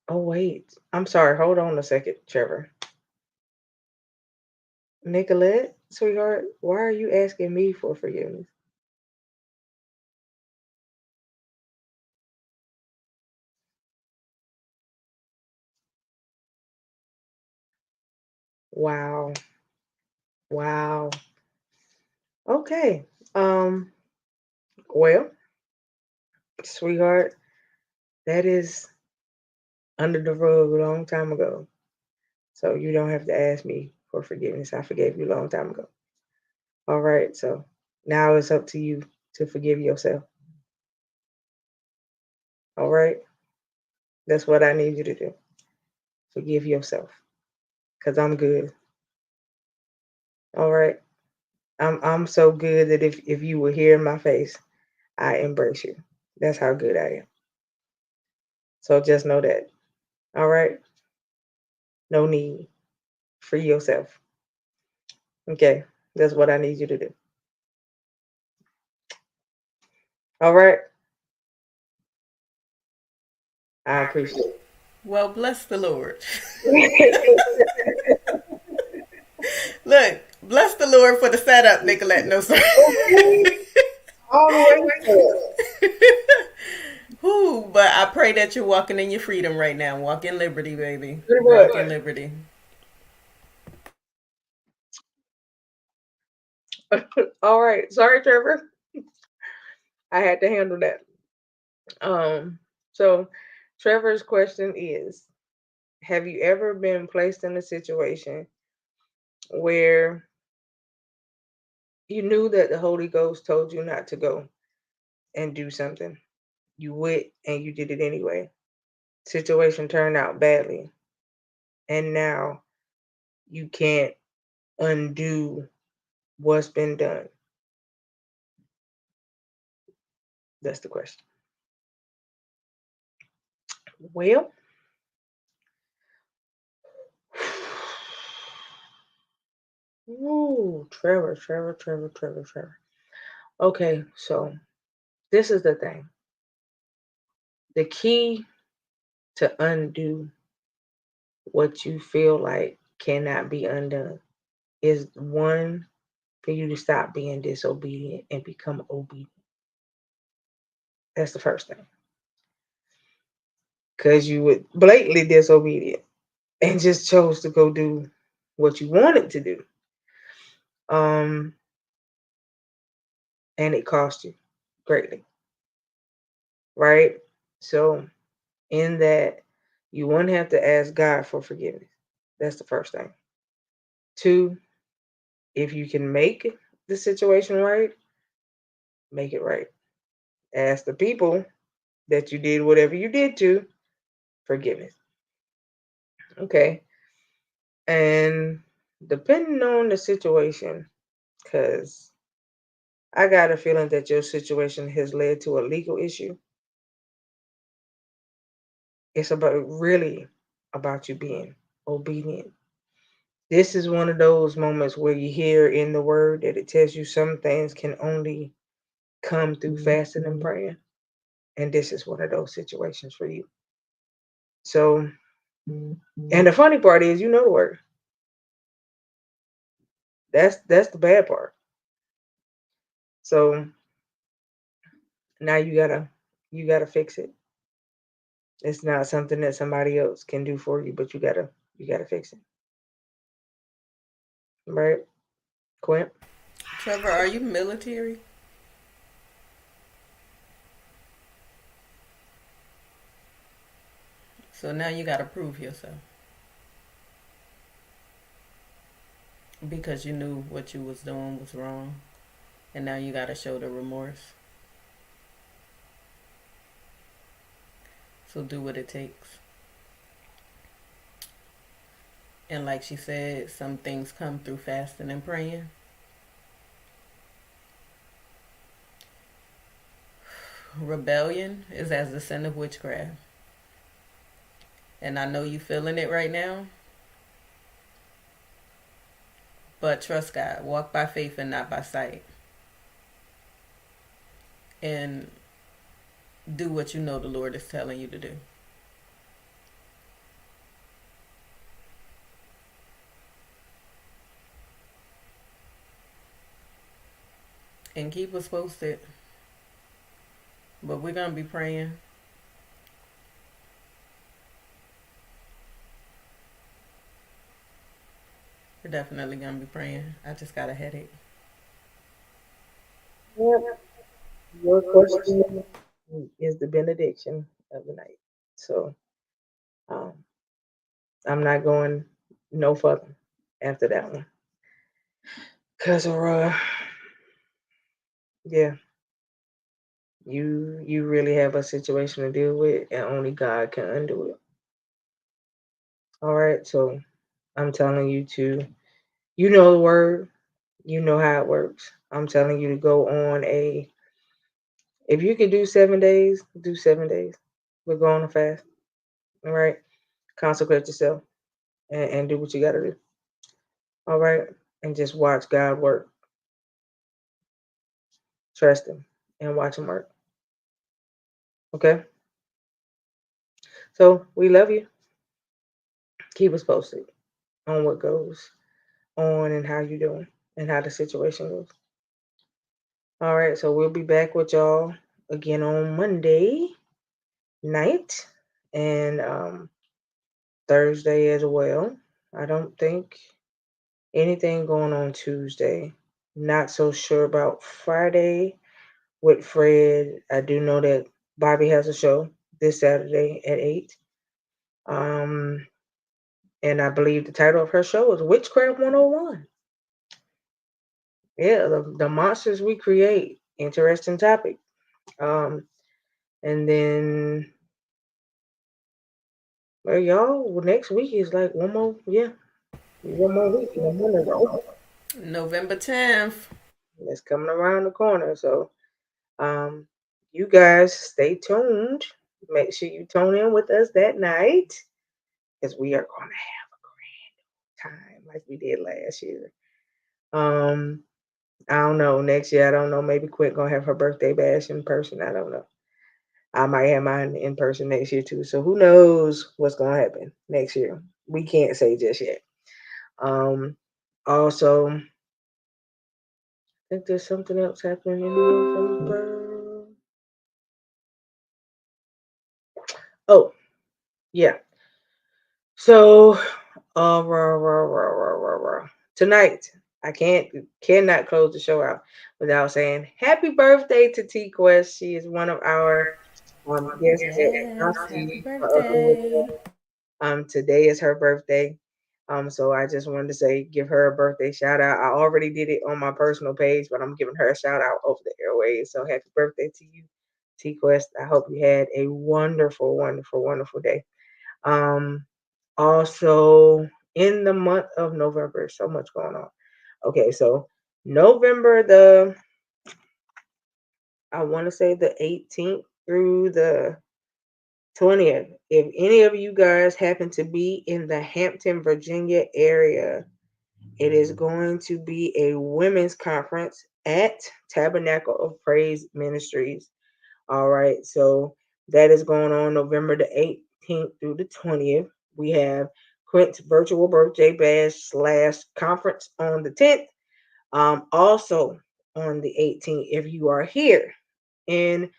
oh wait, I'm sorry. Hold on a second, Trevor. Nicolette, sweetheart, why are you asking me for forgiveness? Wow, wow. Okay. Um, well, sweetheart, that is under the rug a long time ago. So you don't have to ask me for forgiveness. I forgave you a long time ago. All right. So now it's up to you to forgive yourself. All right. That's what I need you to do. Forgive yourself. Cause I'm good. All right. I'm so good that if you were here in my face, I embrace you. That's how good I am. So just know that. All right. No need. Free yourself. Okay. That's what I need you to do. All right. I appreciate Well, bless the Lord. it. Look, bless the Lord for the setup, Nicolette. No, sir. Okay. All the way there. Whew, but I pray that you're walking in your freedom right now. Walk in liberty, baby. Pretty Walk in much. liberty. All right. Sorry, Trevor. I had to handle that. Um, so Trevor's question is, have you ever been placed in a situation where you knew that the Holy Ghost told you not to go and do something, You went and you did it anyway. Situation turned out badly. And now you can't undo what's been done. That's the question. Well, ooh, Trevor. Okay, so this is the thing. The key to undo what you feel like cannot be undone is one, for you to stop being disobedient and become obedient. That's the first thing. Because you were blatantly disobedient and just chose to go do what you wanted to do. Um, and it cost you greatly. Right? So in that, you won't have to ask God for forgiveness. That's the first thing. Two, if you can make the situation right, make it right. Ask the people that you did whatever you did to forgiveness. Okay. And depending on the situation, because I got a feeling that your situation has led to a legal issue. It's really about you being obedient. This is one of those moments where you hear in the word that it tells you some things can only come through fasting and praying. And this is one of those situations for you. So, and the funny part is, you know the word. That's the bad part. So now you gotta fix it. It's not something that somebody else can do for you, but you gotta fix it. Right? Quint? Trevor, are you military? So now you got to prove yourself because you knew what you was doing was wrong, and now you got to show the remorse. So do what it takes. And like she said, some things come through fasting and praying. Rebellion is as the sin of witchcraft. And I know you feeling it right now. But trust God. Walk by faith and not by sight. And do what you know the Lord is telling you to do. And keep us posted. But we're going to be praying. We're definitely going to be praying. I just got a headache. Yep. Your question is the benediction of the night. So um, I'm not going no further after that one. Cause yeah, you really have a situation to deal with, and only God can undo it. All right, so I'm telling you to, you know the word, you know how it works. I'm telling you to go on a, if you can do 7 days, do 7 days. We're going on a fast. All right, consecrate yourself and do what you got to do. All right, and just watch God work. Trust Him and watch Him work. Okay, so we love you. Keep us posted on what goes on and how you doing and how the situation goes. All right, so we'll be back with y'all again on Monday night and Thursday as well. I don't think anything going on Tuesday. Not so sure about Friday with Fred. I do know that Bobby has a show this Saturday at 8. Um, and I believe the title of her show is Witchcraft 101. Yeah, the monsters we create. Interesting topic. Um, And then, well, y'all, next week is like one more week, and the winter's over. November 10th. It's coming around the corner. So, um, you guys stay tuned. Make sure you tune in with us that night because we are going to have a time like we did last year. Um, I don't know. Next year, I don't know. Maybe Quint gonna have her birthday bash in person. I don't know. I might have mine in person next year too. So who knows what's gonna happen next year? We can't say just yet. Um, also, I think there's something else happening in November. Oh, yeah. So, tonight I cannot close the show out without saying happy birthday to T Quest. She is one of our guests that Yes, happy constantly are up in with birthday. us. Today is her birthday. So I just wanted to say, give her a birthday shout out. I already did it on my personal page, but I'm giving her a shout out over the airways. So happy birthday to you, T Quest. I hope you had a wonderful, wonderful, wonderful day. Um, Also in the month of November, so much going on. Okay, so November I want to say the 18th through the 20th. If any of you guys happen to be in the Hampton, Virginia area, it is going to be a women's conference at Tabernacle of Praise Ministries. All right, so that is going on November the 18th through the 20th. We have Quint's virtual birthday bash slash conference on the 10th. Also on the 18th, if you are here in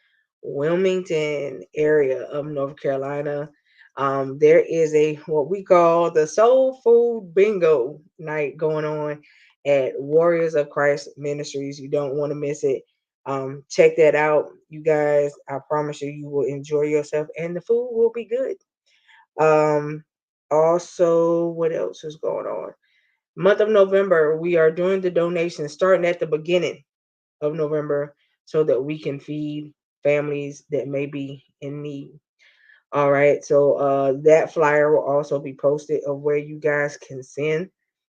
Wilmington area of North Carolina, there is a what we call the Soul Food Bingo night going on at Warriors of Christ Ministries. You don't want to miss it. Check that out, you guys. I promise you, you will enjoy yourself, and the food will be good. Um, Also, what else is going on? Month of November, we are doing the donations starting at the beginning of November so that we can feed families that may be in need. All right. So that flyer will also be posted of where you guys can send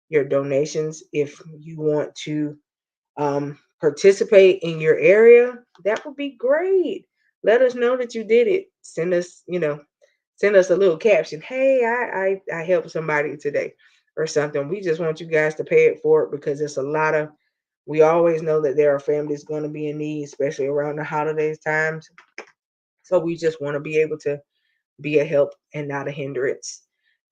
your donations if you want to participate in your area. That would be great. Let us know that you did it. Send us a little caption. Hey, I helped somebody today or something. We just want you guys to pay it forward because it's a lot of we always know that there are families going to be in need, especially around the holidays times. So we just want to be able to be a help and not a hindrance.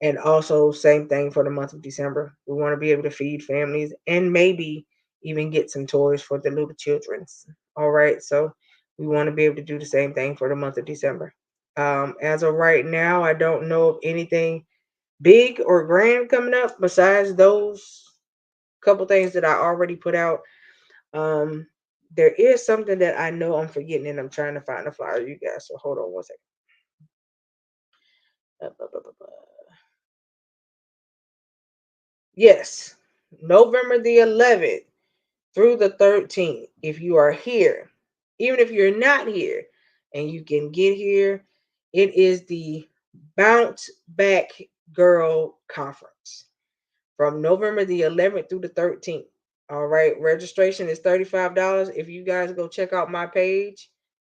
And also, same thing for the month of December. We want to be able to feed families and maybe even get some toys for the little children's. All right. So we want to be able to do the same thing for the month of December. As of right now, I don't know of anything big or grand coming up besides those couple things that I already put out. Um, there is something that I know I'm forgetting and I'm trying to find the flyer, you guys. So hold on one second. Yes, November the 11th through the 13th. If you are here, even if you're not here and you can get here, it is the Bounce Back Girl Conference from November the 11th through the 13th. All right, registration is $35. If you guys go check out my page,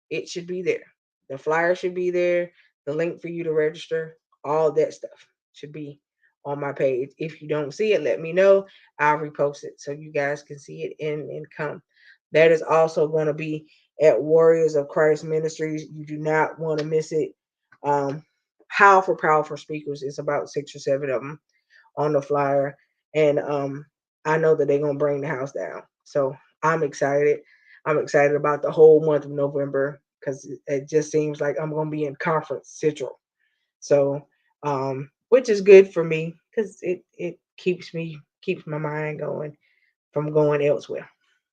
it should be there. The flyer should be there. The link for you to register, all that stuff should be on my page. If you don't see it, let me know. I'll repost it so you guys can see it and come. That is also going to be at Warriors of Christ Ministries. You do not want to miss it. Um, Powerful, powerful speakers. It's about 6 or 7 of them on the flyer, and I know that they're gonna bring the house down. So I'm excited. I'm excited about the whole month of November because it just seems like I'm gonna be in conference central. So which is good for me because it keeps my mind going from going elsewhere.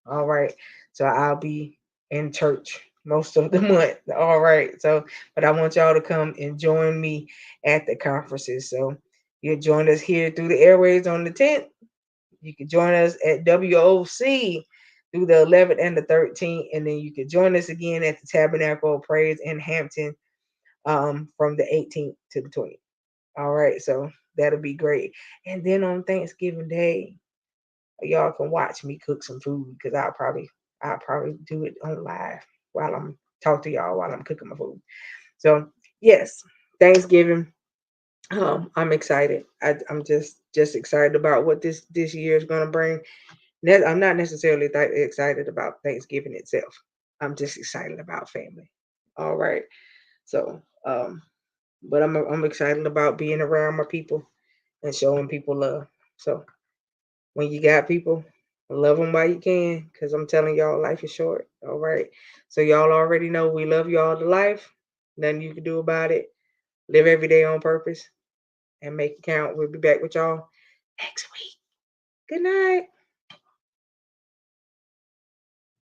All right. So I'll be in church most of the month. All right. So, but I want y'all to come and join me at the conferences. So you'll join us here through the airways on the 10th. You can join us at WOC through the 11th and the 13th, and then you can join us again at the Tabernacle of Praise in Hampton from the 18th to the 20th. All right, so that'll be great. And then on Thanksgiving Day, y'all can watch me cook some food because I'll probably do it on live while I'm talk to y'all while I'm cooking my food. So yes, Thanksgiving. I'm excited. I'm just excited about what this year is gonna bring. I'm not necessarily excited about Thanksgiving itself. I'm just excited about family. All right. So but I'm excited about being around my people and showing people love. So when you got people, love them while you can, because I'm telling y'all, life is short. All right. So y'all already know we love y'all to life. Nothing you can do about it. Live every day on purpose and make it count. We'll be back with y'all next week. Good night.